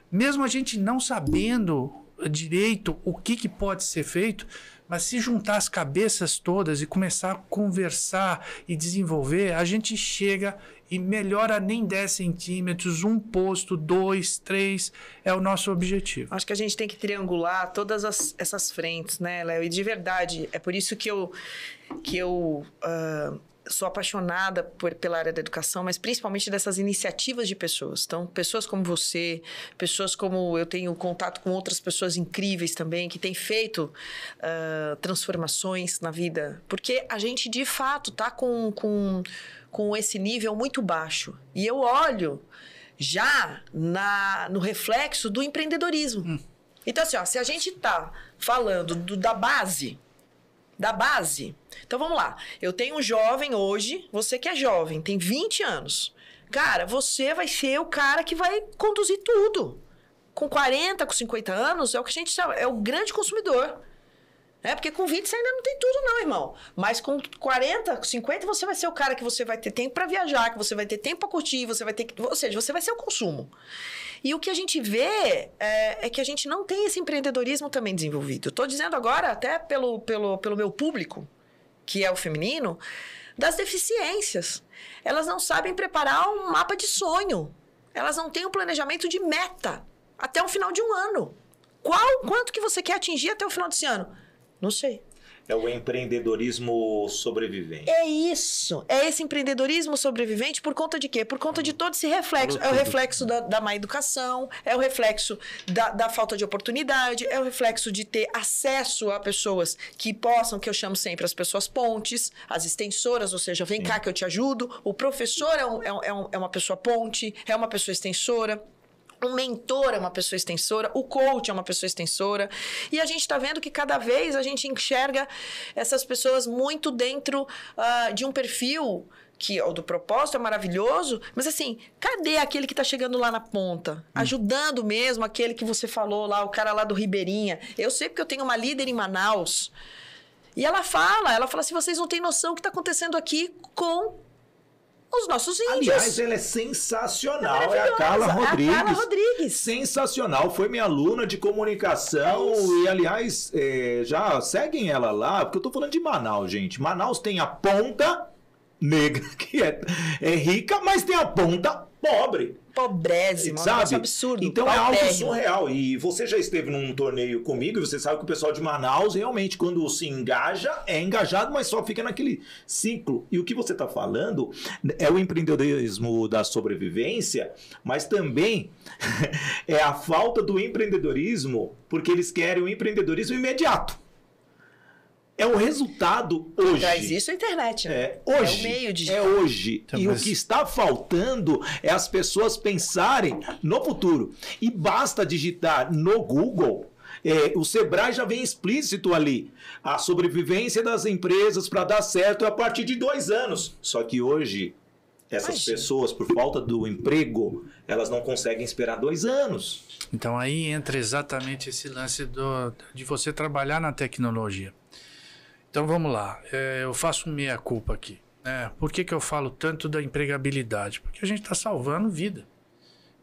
Mesmo a gente não sabendo direito o que pode ser feito, mas se juntar as cabeças todas e começar a conversar e desenvolver, a gente chega e melhora nem 10 centímetros, 1 posto, 2, 3, é o nosso objetivo. Acho que a gente tem que triangular todas essas frentes, né, Léo? E de verdade, é por isso que eu sou apaixonada pela área da educação, mas principalmente dessas iniciativas de pessoas. Então, pessoas como você, pessoas como eu tenho contato com outras pessoas incríveis também, que têm feito transformações na vida. Porque a gente, de fato, está com esse nível muito baixo. E eu olho já no reflexo do empreendedorismo. Então, assim, se a gente está falando da base... Então, vamos lá. Eu tenho um jovem hoje, você que é jovem, tem 20 anos. Cara, você vai ser o cara que vai conduzir tudo. Com 40, com 50 anos, é o que a gente chama, é o grande consumidor. Porque com 20 você ainda não tem tudo não, irmão. Mas com 40, com 50, você vai ser o cara que você vai ter tempo para viajar, que você vai ter tempo para curtir, você vai ter... Ou seja, você vai ser o consumo. E o que a gente vê é que a gente não tem esse empreendedorismo também desenvolvido. Eu estou dizendo agora, até pelo meu público, que é o feminino, das deficiências. Elas não sabem preparar um mapa de sonho. Elas não têm um planejamento de meta até o final de um ano. Quanto que você quer atingir até o final desse ano? Não sei. É o empreendedorismo sobrevivente. É isso. É esse empreendedorismo sobrevivente por conta de quê? Por conta de todo esse reflexo. É o reflexo da má educação, é o reflexo da falta de oportunidade, é o reflexo de ter acesso a pessoas que possam, que eu chamo sempre as pessoas pontes, as extensoras, ou seja, vem cá que eu te ajudo. O professor é uma pessoa ponte, é uma pessoa extensora. O mentor é uma pessoa extensora, o coach é uma pessoa extensora. E a gente está vendo que cada vez a gente enxerga essas pessoas muito dentro de um perfil que o do propósito é maravilhoso, mas assim, cadê aquele que está chegando lá na ponta? Ajudando mesmo aquele que você falou lá, o cara lá do Ribeirinha. Eu sei porque eu tenho uma líder em Manaus. E ela fala assim, vocês não têm noção do que está acontecendo aqui com os nossos índios. Aliás, ela é sensacional. É a Carla Rodrigues. É a Carla Rodrigues. Sensacional. Foi minha aluna de comunicação. E, aliás, já seguem ela lá. Porque eu tô falando de Manaus, gente. Manaus tem a ponta negra, que é rica, mas tem a ponta pobre. Pobrésimo, sabe? É um absurdo. Então é algo surreal. E você já esteve num torneio comigo e você sabe que o pessoal de Manaus realmente, quando se engaja, é engajado, mas só fica naquele ciclo. E o que você está falando é o empreendedorismo da sobrevivência, mas também é a falta do empreendedorismo, porque eles querem o empreendedorismo imediato. É o resultado hoje. Traz isso a internet, né? Hoje. É o meio digital. É hoje. Então, e o que está faltando é as pessoas pensarem no futuro. E basta digitar no Google. O Sebrae já vem explícito ali. A sobrevivência das empresas para dar certo é a partir de 2 anos. Só que hoje, essas pessoas, por falta do emprego, elas não conseguem esperar 2 anos. Então aí entra exatamente esse lance de você trabalhar na tecnologia. Então vamos lá, eu faço meia-culpa aqui. Por que eu falo tanto da empregabilidade? Porque a gente está salvando vida.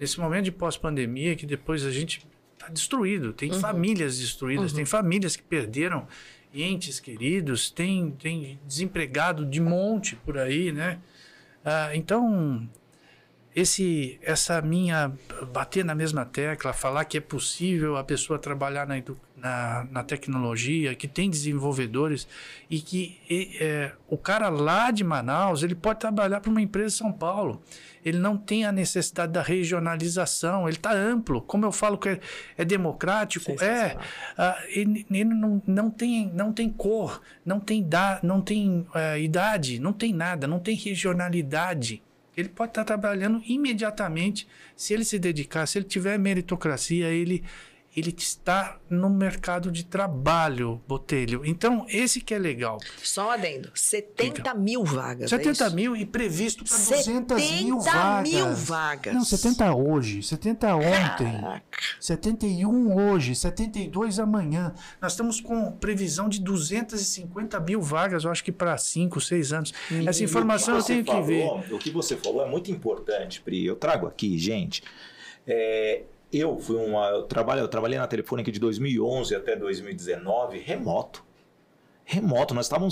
Nesse momento de pós-pandemia, que depois a gente está destruído, tem famílias destruídas, tem famílias que perderam entes queridos, tem desempregado de monte por aí, né? Então, essa minha bater na mesma tecla, falar que é possível a pessoa trabalhar na tecnologia, que tem desenvolvedores e que o cara lá de Manaus, ele pode trabalhar para uma empresa de São Paulo. Ele não tem a necessidade da regionalização, ele está amplo. Como eu falo que é democrático, ele não tem cor, não tem idade, não tem nada, não tem regionalidade. Ele pode estar trabalhando imediatamente, se ele se dedicar, se ele tiver meritocracia, ele está no mercado de trabalho, Botelho. Então, esse que é legal. Só um adendo, 70 mil vagas, 70 mil e previsto para 200 mil vagas. 70 mil vagas. Não, 70 hoje, 70 ontem, Caraca. 71 hoje, 72 amanhã. Nós estamos com previsão de 250 mil vagas, eu acho que para 5, 6 anos. Essa informação eu tenho que ver. O que você falou é muito importante, Pri. Eu trago aqui, gente. Eu trabalhei na Telefônica de 2011 até 2019 remoto.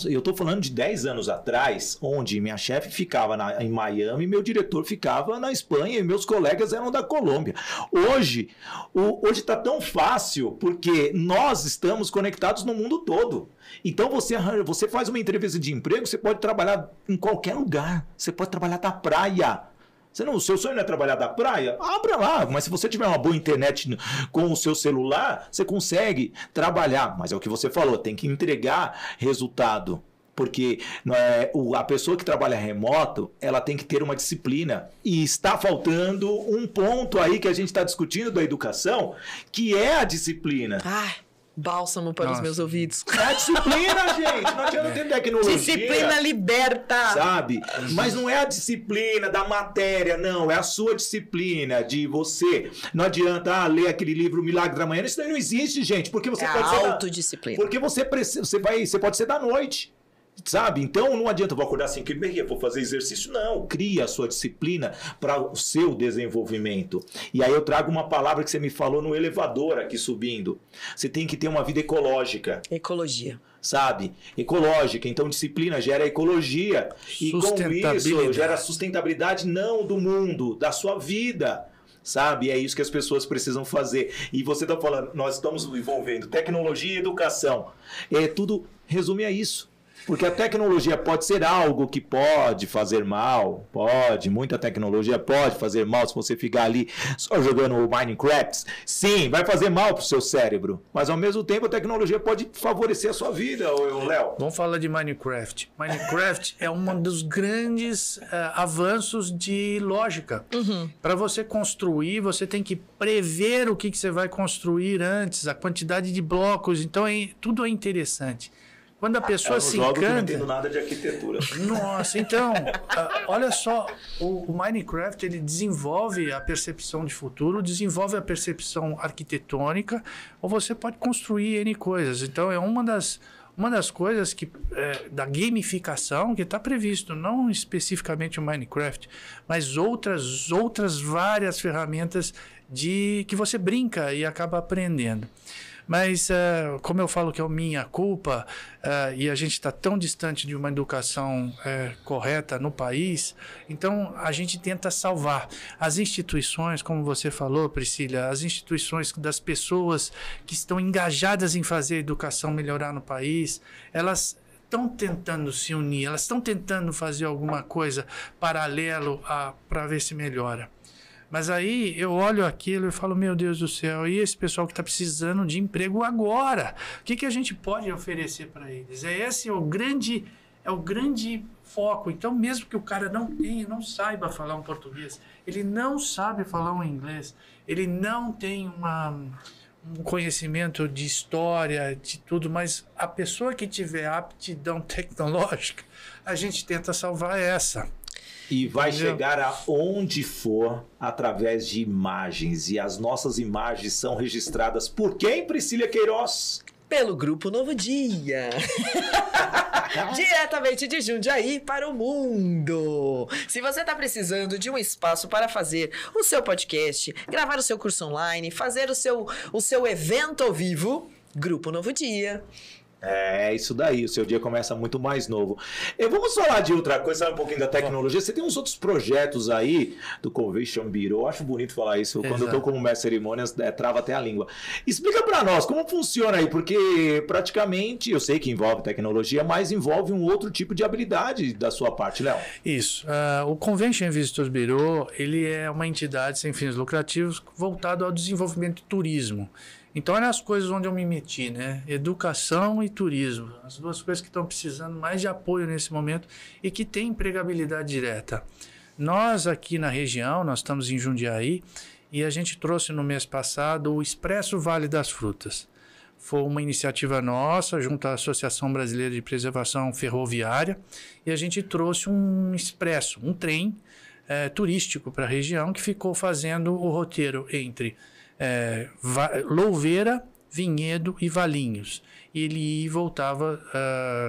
Eu estou falando de 10 anos atrás, onde minha chefe ficava em Miami e meu diretor ficava na Espanha e meus colegas eram da Colômbia. Hoje está tão fácil porque nós estamos conectados no mundo todo. Então você faz uma entrevista de emprego, você pode trabalhar em qualquer lugar. Você pode trabalhar da praia. O seu sonho não é trabalhar da praia? Abra lá, mas se você tiver uma boa internet com o seu celular, você consegue trabalhar. Mas é o que você falou, tem que entregar resultado. Porque a pessoa que trabalha remoto, ela tem que ter uma disciplina. E está faltando um ponto aí que a gente está discutindo da educação, que é a disciplina. Bálsamo para os meus ouvidos. É a disciplina, gente. Não adianta ter tecnologia. Disciplina liberta. Sabe? Mas não é a disciplina da matéria, não. É a sua disciplina de você. Não adianta ler aquele livro O Milagre da Manhã. Isso daí não existe, gente. Porque você pode ser autodisciplina. Porque você pode ser da noite. Sabe? Então não adianta, vou acordar 5h30, vou fazer exercício. Não, cria a sua disciplina para o seu desenvolvimento. E aí eu trago uma palavra que você me falou no elevador aqui subindo. Você tem que ter uma vida ecológica. Ecologia. Sabe? Ecológica. Então disciplina gera ecologia. E com isso gera sustentabilidade não do mundo, da sua vida. Sabe? É isso que as pessoas precisam fazer. E você está falando, nós estamos envolvendo tecnologia e educação. Tudo resume a isso. Porque a tecnologia pode ser algo que pode fazer mal, muita tecnologia pode fazer mal se você ficar ali só jogando o Minecraft. Sim, vai fazer mal para o seu cérebro, mas ao mesmo tempo a tecnologia pode favorecer a sua vida, Léo. Vamos falar de Minecraft. Minecraft é um dos grandes avanços de lógica. Para você construir, você tem que prever o que você vai construir antes, a quantidade de blocos, então tudo é interessante. Quando a pessoa se encanta... Eu não entendo nada de arquitetura. Nossa, então, olha só, o Minecraft ele desenvolve a percepção de futuro, desenvolve a percepção arquitetônica, ou você pode construir N coisas. Então, é uma das coisas da gamificação que está previsto, não especificamente o Minecraft, mas outras várias ferramentas que você brinca e acaba aprendendo. Mas, como eu falo que é minha culpa, e a gente está tão distante de uma educação correta no país, então a gente tenta salvar. As instituições, como você falou, Priscila, as instituições das pessoas que estão engajadas em fazer a educação melhorar no país, elas estão tentando se unir, elas estão tentando fazer alguma coisa paralelo para ver se melhora. Mas aí eu olho aquilo e falo, meu Deus do céu, e esse pessoal que está precisando de emprego agora? O que a gente pode oferecer para eles? Esse é o grande foco. Então, mesmo que o cara não saiba falar um português, ele não sabe falar um inglês, ele não tem um conhecimento de história, de tudo, mas a pessoa que tiver aptidão tecnológica, a gente tenta salvar essa. E vai chegar aonde for através de imagens. E as nossas imagens são registradas por quem, Priscila Queiroz? Pelo Grupo Novo Dia. Diretamente de Jundiaí para o mundo. Se você está precisando de um espaço para fazer o seu podcast, gravar o seu curso online, fazer o seu evento ao vivo, Grupo Novo Dia. É isso daí, o seu dia começa muito mais novo. E vamos falar de outra coisa, sabe, um pouquinho da tecnologia. Você tem uns outros projetos aí do Convention Bureau, eu acho bonito falar isso. Exato. Quando eu tô como mestre de cerimônias, trava até a língua. Explica para nós como funciona aí, porque praticamente, eu sei que envolve tecnologia, mas envolve um outro tipo de habilidade da sua parte, Léo. Isso. O Convention Visitors Bureau, ele é uma entidade sem fins lucrativos voltado ao desenvolvimento do turismo. Então, eram as coisas onde eu me meti, né? Educação e turismo. As duas coisas que estão precisando mais de apoio nesse momento e que têm empregabilidade direta. Nós aqui na região, nós estamos em Jundiaí, e a gente trouxe no mês passado o Expresso Vale das Frutas. Foi uma iniciativa nossa, junto à Associação Brasileira de Preservação Ferroviária, e a gente trouxe um expresso, um trem turístico para a região, que ficou fazendo o roteiro entre Louveira, Vinhedo e Valinhos. E ele ia e voltava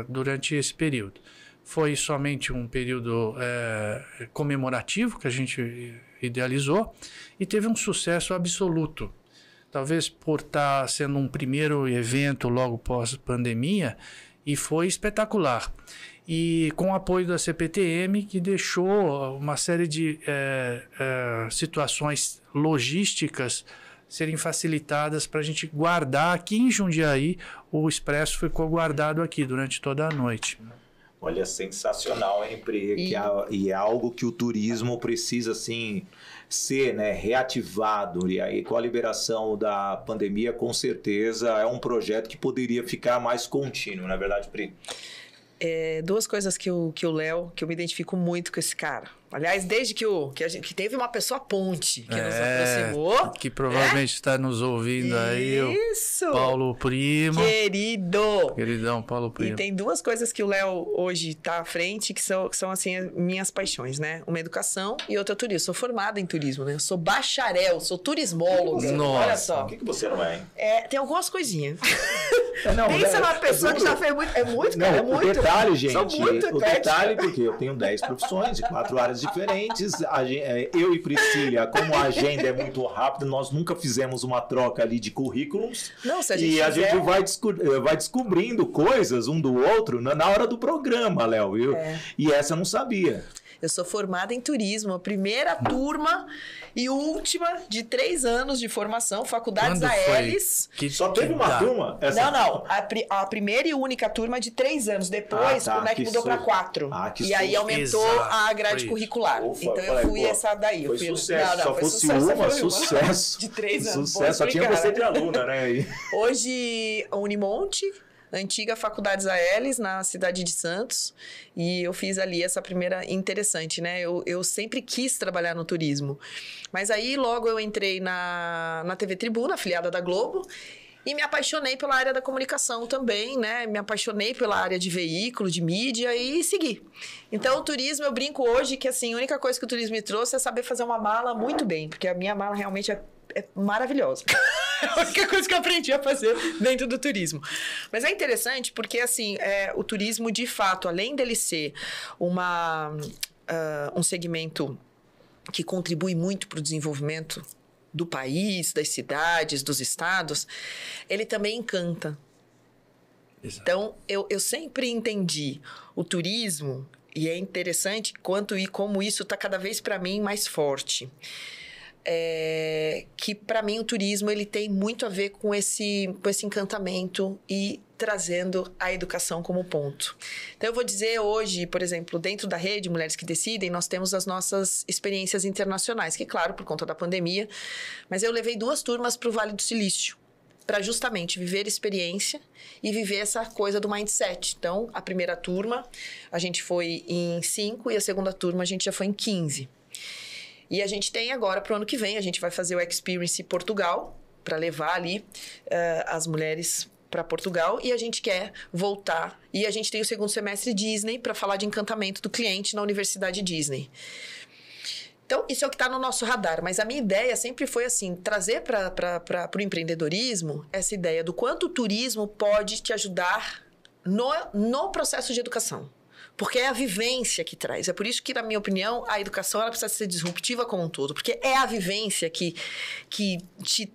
durante esse período. Foi somente um período comemorativo que a gente idealizou e teve um sucesso absoluto. Talvez por estar sendo um primeiro evento logo pós-pandemia, e foi espetacular. E com o apoio da CPTM, que deixou uma série de situações logísticas serem facilitadas para a gente guardar aqui em Jundiaí. O Expresso ficou guardado aqui durante toda a noite. Olha, sensacional, hein, Pri? E é algo que o turismo precisa, assim, ser, né, reativado. E aí, com a liberação da pandemia, com certeza, é um projeto que poderia ficar mais contínuo, não é verdade, Pri? Duas coisas que o Léo, que eu me identifico muito com esse cara. Aliás, desde que teve uma pessoa ponte que nos aproximou. Que provavelmente está nos ouvindo aí. Isso! Paulo Primo. Querido! Queridão, Paulo Primo. E tem duas coisas que o Léo hoje está à frente, que são assim, as minhas paixões, né? Uma educação e outra turismo. Sou formada em turismo, né? Eu sou bacharel, sou turismóloga. Nossa, olha só. O que você não é, hein? Tem algumas coisinhas. Pensa numa pessoa que já fez muito. É muito, cara. É muito. O detalhe, gente. Sou muito o detalhe, porque eu tenho 10 profissões de 4 áreas diferentes. Eu e Priscila, como a agenda é muito rápida, nós nunca fizemos uma troca ali de currículos. Não, se a gente a gente vai descobrindo coisas um do outro na hora do programa, Léo. E essa eu não sabia. Eu sou formada em turismo, a primeira turma e última de 3 anos de formação, Faculdades AELs. Só teve uma turma? Não. A primeira e única turma de 3 anos. Depois, o MEC mudou para 4. E aí aumentou a grade curricular. Ufa, então eu fui essa daí. Foi sucesso. Só fosse uma, sucesso. De 3 anos. Sucesso. Só tinha você de aluna, né? Hoje, a Unimonte, antiga Faculdades AELs, na cidade de Santos, e eu fiz ali essa primeira interessante, né? Eu sempre quis trabalhar no turismo, mas aí logo eu entrei na TV Tribuna, afiliada da Globo, e me apaixonei pela área da comunicação também, né? Me apaixonei pela área de veículo, de mídia e segui. Então, o turismo, eu brinco hoje que, assim, a única coisa que o turismo me trouxe é saber fazer uma mala muito bem, porque a minha mala realmente é maravilhosa. A única coisa que eu aprendi a fazer dentro do turismo. Mas é interessante porque, assim, o turismo, de fato, além dele ser um segmento que contribui muito para o desenvolvimento do país, das cidades, dos estados, ele também encanta. Exato. Então, eu sempre entendi o turismo, e é interessante como isso está cada vez, para mim, mais forte. Que para mim o turismo ele tem muito a ver com esse encantamento e trazendo a educação como ponto. Então eu vou dizer hoje, por exemplo, dentro da rede Mulheres que Decidem, nós temos as nossas experiências internacionais, que claro, por conta da pandemia, mas eu levei 2 turmas para o Vale do Silício, para justamente viver experiência e viver essa coisa do mindset. Então, a primeira turma, a gente foi em 5 e a segunda turma a gente já foi em 15. E a gente tem agora, para o ano que vem, a gente vai fazer o Experience Portugal, para levar ali as mulheres para Portugal, e a gente quer voltar. E a gente tem o segundo semestre Disney, para falar de encantamento do cliente na Universidade Disney. Então, isso é o que está no nosso radar. Mas a minha ideia sempre foi assim, trazer para o empreendedorismo essa ideia do quanto o turismo pode te ajudar no processo de educação. Porque é a vivência que traz. É por isso que, na minha opinião, a educação ela precisa ser disruptiva como um todo. Porque é a vivência que te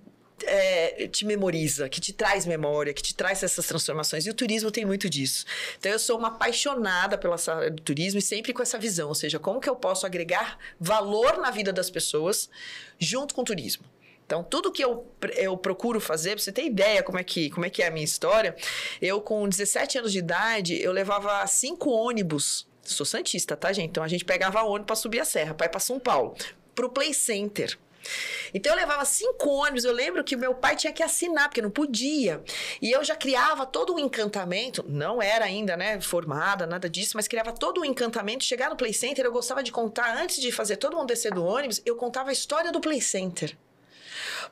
te memoriza, que te traz memória, que te traz essas transformações. E o turismo tem muito disso. Então, eu sou uma apaixonada pela área do turismo e sempre com essa visão, ou seja, como que eu posso agregar valor na vida das pessoas junto com o turismo. Então, tudo que eu procuro fazer, pra você ter ideia como é que é a minha história, eu com 17 anos de idade, eu levava 5 ônibus. Sou santista, tá, gente? Então, a gente pegava ônibus para subir a serra, para ir para São Paulo, pro Play Center. Então, eu levava 5 ônibus. Eu lembro que meu pai tinha que assinar, porque não podia. E eu já criava todo um encantamento. Não era ainda, né, formada, nada disso, mas criava todo um encantamento. Chegar no Play Center, eu gostava de contar, antes de fazer todo mundo descer do ônibus, eu contava a história do Play Center.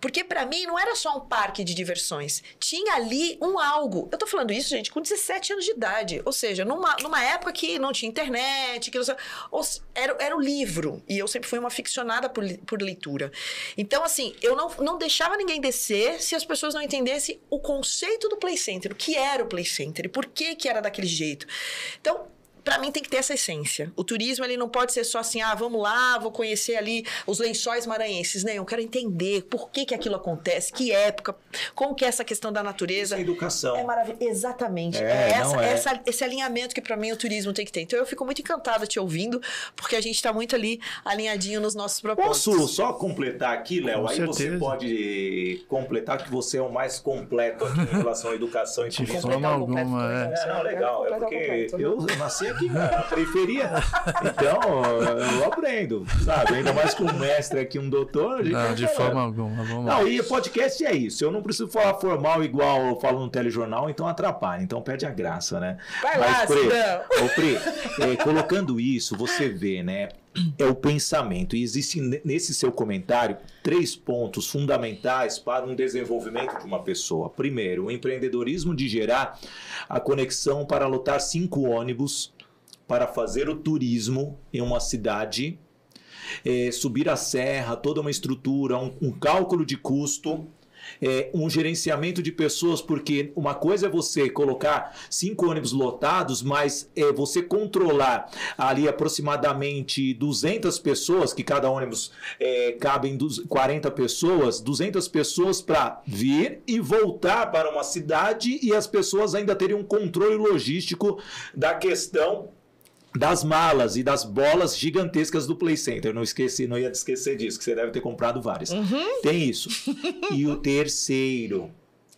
Porque pra mim não era só um parque de diversões. Tinha ali um algo. Eu tô falando isso, gente, com 17 anos de idade. Ou seja, numa época que não tinha internet, que não, era o livro. E eu sempre fui uma aficionada por leitura. Então, assim, eu não deixava ninguém descer se as pessoas não entendessem o conceito do Play Center. O que era o Play Center e por que era daquele jeito. Então, para mim tem que ter essa essência. O turismo, ele não pode ser só assim, vamos lá, vou conhecer ali os lençóis maranhenses, né? Eu quero entender por que aquilo acontece, que época, como que é essa questão da natureza. Essa educação. É maravilhoso. Exatamente. Esse alinhamento que para mim o turismo tem que ter. Então eu fico muito encantada te ouvindo, porque a gente está muito ali alinhadinho nos nossos propósitos. Posso só completar aqui, Léo? Aí certeza. Você pode completar que você é o mais completo aqui em relação à educação e turismo. De forma alguma, Não, legal. É porque eu nasci aqui na periferia, então eu aprendo, sabe? Ainda mais com um mestre aqui, um doutor. Não, de forma alguma. Não, e podcast é isso. Eu não preciso falar formal igual eu falo no telejornal, então atrapalha. Então perde a graça, né? Vai lá, Pri, colocando isso, você vê, né? É o pensamento. E existem nesse seu comentário 3 pontos fundamentais para um desenvolvimento de uma pessoa. Primeiro, o empreendedorismo de gerar a conexão para lotar 5 ônibus para fazer o turismo em uma cidade, subir a serra, toda uma estrutura, um cálculo de custo, um gerenciamento de pessoas, porque uma coisa é você colocar 5 ônibus lotados, mas você controlar ali aproximadamente 200 pessoas, que cada ônibus cabem 40 pessoas, 200 pessoas para vir e voltar para uma cidade, e as pessoas ainda terem um controle logístico da questão das malas e das bolas gigantescas do Play Center. Não ia esquecer disso, que você deve ter comprado várias. Tem isso. E o terceiro,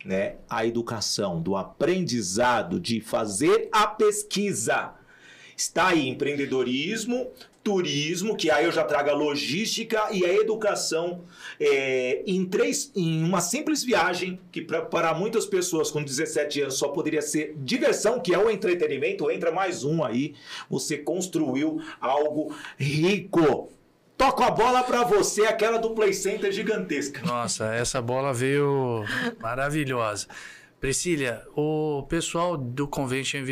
né, a educação, do aprendizado, de fazer a pesquisa. Está aí empreendedorismo, turismo, que aí eu já trago a logística e a educação em uma simples viagem, que para muitas pessoas com 17 anos só poderia ser diversão, que é o entretenimento. Entra mais um aí, você construiu algo rico. Toco a bola para você, aquela do Play Center gigantesca. Nossa, essa bola veio maravilhosa. Priscília, o pessoal do Convention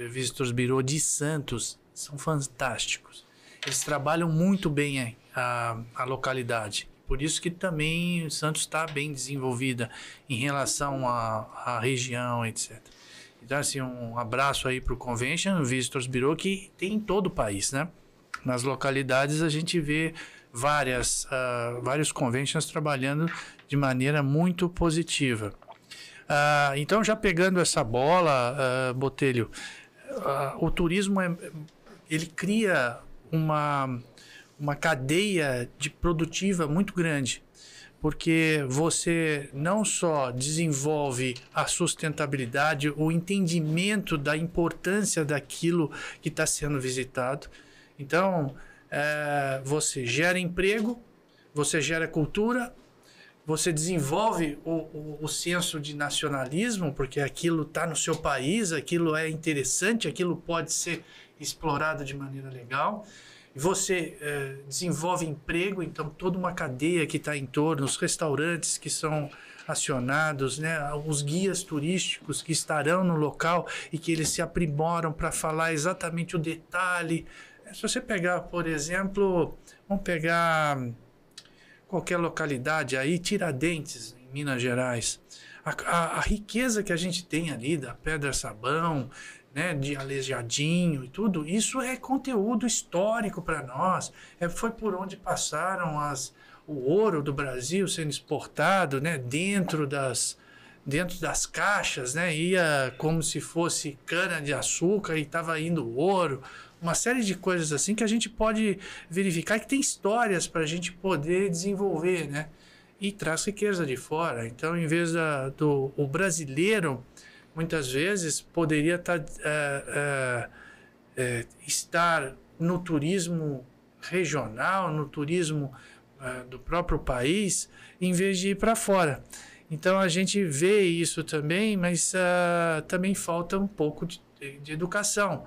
Visitors Bureau de Santos são fantásticos. Eles trabalham muito bem a localidade. Por isso que também Santos está bem desenvolvida em relação à região, etc. Então, assim, um abraço aí para o Convention Visitors Bureau, que tem em todo o país, né? Nas localidades a gente vê vários conventions trabalhando de maneira muito positiva. Então, já pegando essa bola, Botelho, o turismo ele cria uma cadeia produtiva muito grande, porque você não só desenvolve a sustentabilidade, o entendimento da importância daquilo que está sendo visitado. Então, você gera emprego, você gera cultura, você desenvolve o senso de nacionalismo, porque aquilo está no seu país, aquilo é interessante, aquilo pode ser explorado de maneira legal. Você desenvolve emprego, então toda uma cadeia que está em torno, os restaurantes que são acionados, né, os guias turísticos que estarão no local e que eles se aprimoram para falar exatamente o detalhe. Se você pegar, por exemplo, vamos pegar qualquer localidade aí, Tiradentes, em Minas Gerais, a riqueza que a gente tem ali da Pedra Sabão, né, de Aleijadinho e tudo, isso é conteúdo histórico para nós. Foi por onde passaram o ouro do Brasil sendo exportado, né, dentro das caixas, né, ia como se fosse cana-de-açúcar e estava indo ouro. Uma série de coisas assim que a gente pode verificar, que tem histórias para a gente poder desenvolver, né? E traz riqueza de fora. Então, em vez o brasileiro, muitas vezes, poderia estar no turismo regional, no turismo do próprio país, em vez de ir para fora. Então, a gente vê isso também, mas também falta um pouco de educação.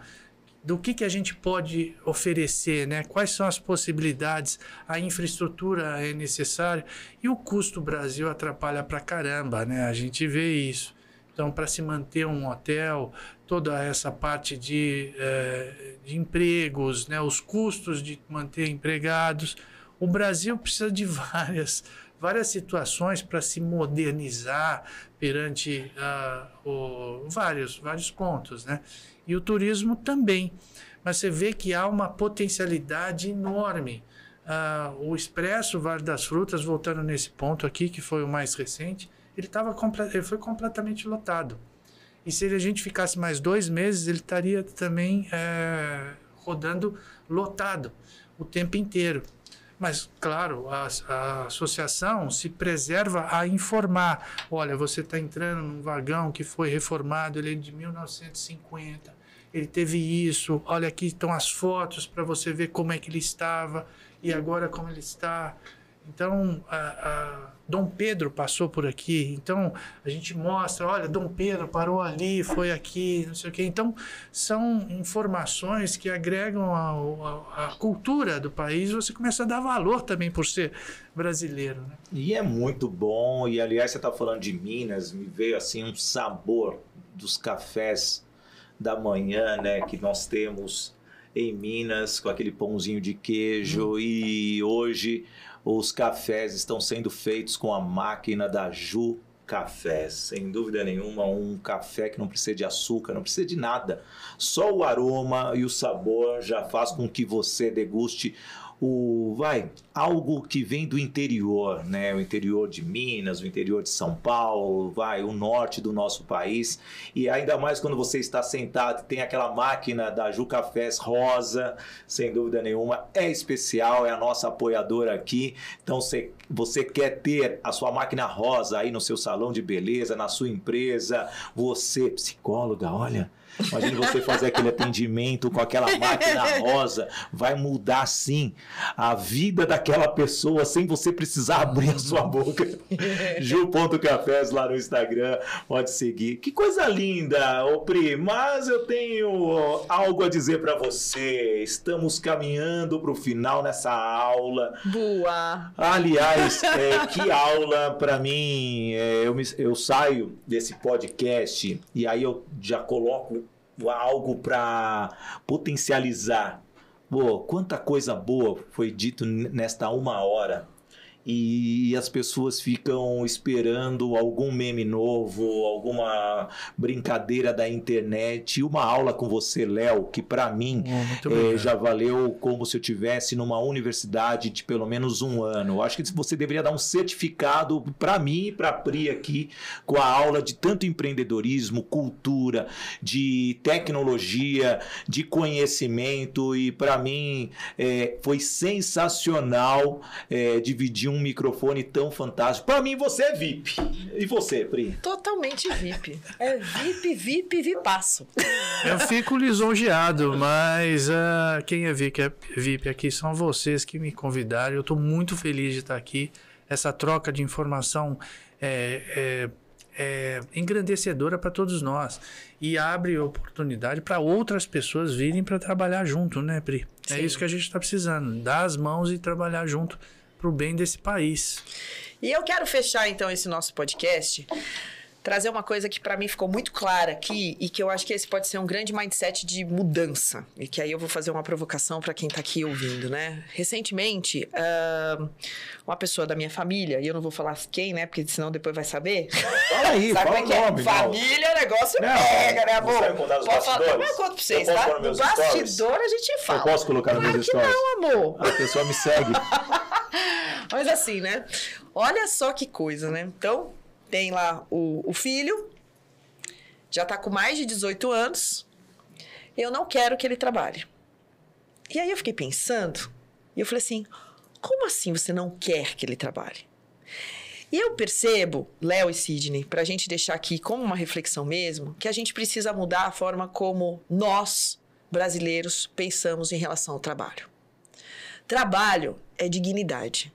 Do que a gente pode oferecer, né? Quais são as possibilidades, a infraestrutura é necessária e o custo do Brasil atrapalha pra caramba, né? A gente vê isso. Então, para se manter um hotel, toda essa parte de empregos, né? Os custos de manter empregados, o Brasil precisa de várias situações para se modernizar perante vários pontos, né? E o turismo também. Mas você vê que há uma potencialidade enorme. O Expresso Vale das Frutas, voltando nesse ponto aqui, que foi o mais recente, ele foi completamente lotado. E se a gente ficasse mais 2 meses, ele estaria também rodando lotado o tempo inteiro. Mas, claro, a associação se preserva a informar. Olha, você está entrando num vagão que foi reformado, ele é de 1950, ele teve isso, olha, aqui estão as fotos para você ver como é que ele estava e agora como ele está. Então, Dom Pedro passou por aqui, então a gente mostra, olha, Dom Pedro parou ali, foi aqui, não sei o quê. Então, são informações que agregam a cultura do país, você começa a dar valor também por ser brasileiro, né? E é muito bom, e aliás, você está falando de Minas, me veio assim um sabor dos cafés da manhã, né, que nós temos em Minas, com aquele pãozinho de queijo, e hoje os cafés estão sendo feitos com a máquina da Ju Cafés. Sem dúvida nenhuma, um café que não precisa de açúcar, não precisa de nada. Só o aroma e o sabor já faz com que você deguste algo que vem do interior, né? O interior de Minas, o interior de São Paulo, o norte do nosso país. E ainda mais quando você está sentado e tem aquela máquina da Ju Cafés rosa, sem dúvida nenhuma, é especial, é a nossa apoiadora aqui. Então, você quer ter a sua máquina rosa aí no seu salão de beleza, na sua empresa, você, psicóloga, olha... Imagina você fazer aquele atendimento com aquela máquina rosa, vai mudar sim a vida daquela pessoa sem você precisar abrir a sua boca. Ju.cafés lá no Instagram, pode seguir. Que coisa linda, ô Pri, mas eu tenho algo a dizer para você. Estamos caminhando para o final nessa aula. Boa! Aliás, que aula para mim. Eu saio desse podcast e aí eu já coloco algo para potencializar. Quanta coisa boa foi dito nesta 1 hora. E as pessoas ficam esperando algum meme novo, alguma brincadeira da internet. E uma aula com você, Léo, que para mim já valeu como se eu tivesse numa universidade de pelo menos 1 ano. Eu acho que você deveria dar um certificado para mim e para a Pri aqui, com a aula de tanto empreendedorismo, cultura, de tecnologia, de conhecimento. E para mim foi sensacional dividir um microfone tão fantástico. Para mim, você é VIP. E você, Pri? Totalmente VIP. É VIPaço. Eu fico lisonjeado, mas quem é VIP aqui são vocês que me convidaram. Eu estou muito feliz de estar aqui. Essa troca de informação é engrandecedora para todos nós e abre oportunidade para outras pessoas virem para trabalhar junto, né, Pri? Sim. É isso que a gente está precisando, dar as mãos e trabalhar junto para o bem desse país. E eu quero fechar, então, esse nosso podcast, trazer uma coisa que para mim ficou muito clara aqui e que eu acho que esse pode ser um grande mindset de mudança. E que aí eu vou fazer uma provocação para quem está aqui ouvindo, né? Recentemente, uma pessoa da minha família, e eu não vou falar quem, né? Porque senão depois vai saber. Fala aí, sabe fala o nome. Família, o negócio pega, né, amor? Você vai contar os bastidores? Eu conto pra vocês, tá? No bastidor a gente fala. Eu posso colocar nos meus stories? Não, amor. A pessoa me segue. Mas assim, né? Olha só que coisa, né? Então, tem lá o filho, já tá com mais de 18 anos, eu não quero que ele trabalhe. E aí eu fiquei pensando, e eu falei assim, como assim você não quer que ele trabalhe? E eu percebo, Léo e Sidney, pra gente deixar aqui como uma reflexão mesmo, que a gente precisa mudar a forma como nós, brasileiros, pensamos em relação ao trabalho. Trabalho é dignidade.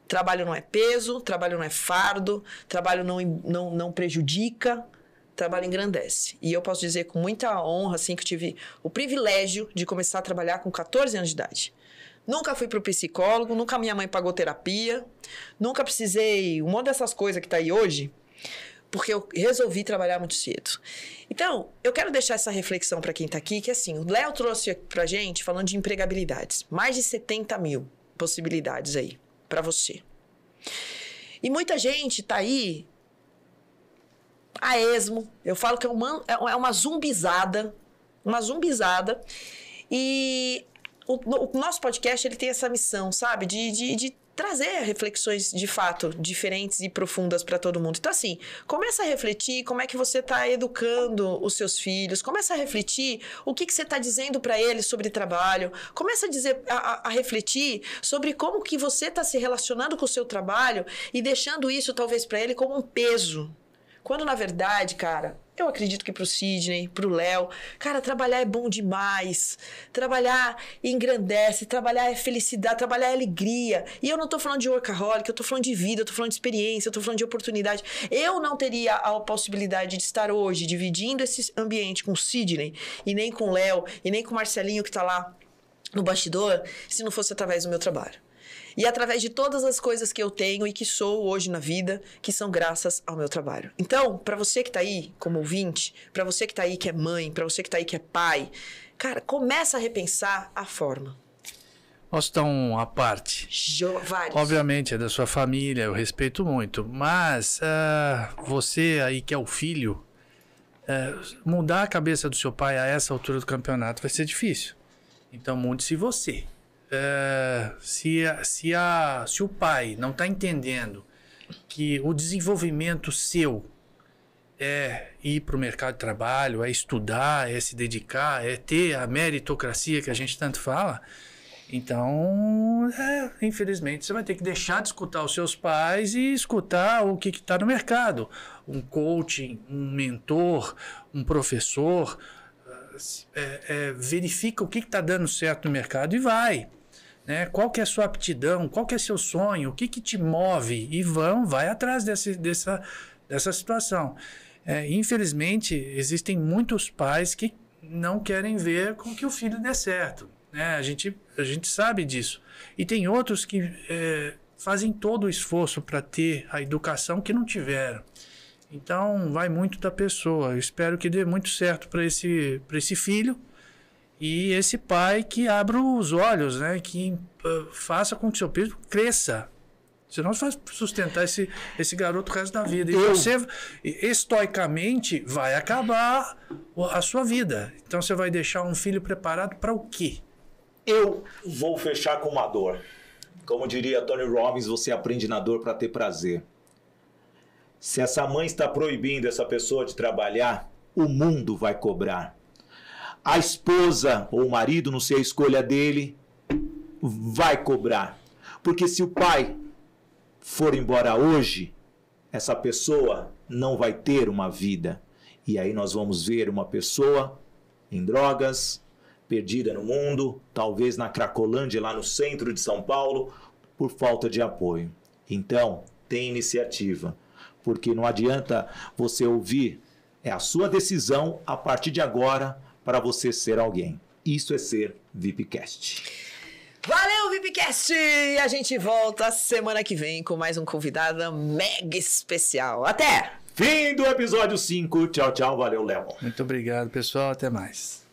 Trabalho não é peso, trabalho não é fardo, trabalho não prejudica, trabalho engrandece. E eu posso dizer com muita honra, assim, que eu tive o privilégio de começar a trabalhar com 14 anos de idade. Nunca fui pro psicólogo, nunca minha mãe pagou terapia, nunca precisei um monte dessas coisas que tá aí hoje, porque eu resolvi trabalhar muito cedo. Então, eu quero deixar essa reflexão para quem tá aqui, que assim, o Léo trouxe pra gente falando de empregabilidades. Mais de 70 mil possibilidades aí para você. E muita gente tá aí a esmo. Eu falo que é uma zumbizada. Uma zumbizada. E o nosso podcast, ele tem essa missão, sabe? De trazer reflexões, de fato, diferentes e profundas para todo mundo. Então, assim, começa a refletir como é que você está educando os seus filhos. Começa a refletir o que você está dizendo para eles sobre trabalho. Começa a refletir sobre como que você está se relacionando com o seu trabalho e deixando isso, talvez, para ele como um peso. Quando, na verdade, cara, eu acredito que pro Sidney, pro Léo, cara, trabalhar é bom demais. Trabalhar engrandece, trabalhar é felicidade, trabalhar é alegria. E eu não tô falando de workaholic, eu tô falando de vida, eu tô falando de experiência, eu tô falando de oportunidade. Eu não teria a possibilidade de estar hoje dividindo esse ambiente com o Sidney, e nem com o Léo, e nem com o Marcelinho que tá lá no bastidor, se não fosse através do meu trabalho. E através de todas as coisas que eu tenho e que sou hoje na vida, que são graças ao meu trabalho. Então, para você que tá aí como ouvinte, para você que tá aí que é mãe, para você que tá aí que é pai, cara, começa a repensar a forma. Posso dar uma parte? Vários. Obviamente é da sua família, eu respeito muito, mas você aí que é o filho, mudar a cabeça do seu pai a essa altura do campeonato vai ser difícil. Então mude-se você. Se o pai não está entendendo que o desenvolvimento seu é ir para o mercado de trabalho, é estudar, é se dedicar, é ter a meritocracia que a gente tanto fala, então, infelizmente, você vai ter que deixar de escutar os seus pais e escutar o que está no mercado. Um coaching, um mentor, um professor, verifica o que está dando certo no mercado e vai. Né? Qual que é a sua aptidão, qual que é seu sonho, o que te move e vai atrás dessa situação. Infelizmente, existem muitos pais que não querem ver com que o filho dê certo. Né? A gente sabe disso. E tem outros que fazem todo o esforço para ter a educação que não tiveram. Então, vai muito da pessoa. Eu espero que dê muito certo para esse filho. E esse pai que abra os olhos, né? Que faça com que seu filho cresça. Senão você vai sustentar esse garoto o resto da vida. E você, estoicamente, vai acabar a sua vida. Então você vai deixar um filho preparado para o quê? Eu vou fechar com uma dor. Como diria Tony Robbins, você aprende na dor para ter prazer. Se essa mãe está proibindo essa pessoa de trabalhar, o mundo vai cobrar. A esposa ou o marido, não sei a escolha dele, vai cobrar. Porque se o pai for embora hoje, essa pessoa não vai ter uma vida. E aí nós vamos ver uma pessoa em drogas, perdida no mundo, talvez na Cracolândia, lá no centro de São Paulo, por falta de apoio. Então, tem iniciativa. Porque não adianta você ouvir, é a sua decisão a partir de agora, para você ser alguém. Isso é ser VIPcast. Valeu, VIPcast! E a gente volta semana que vem com mais um convidado mega especial. Até! Fim do episódio 5. Tchau, tchau. Valeu, Léo. Muito obrigado, pessoal. Até mais.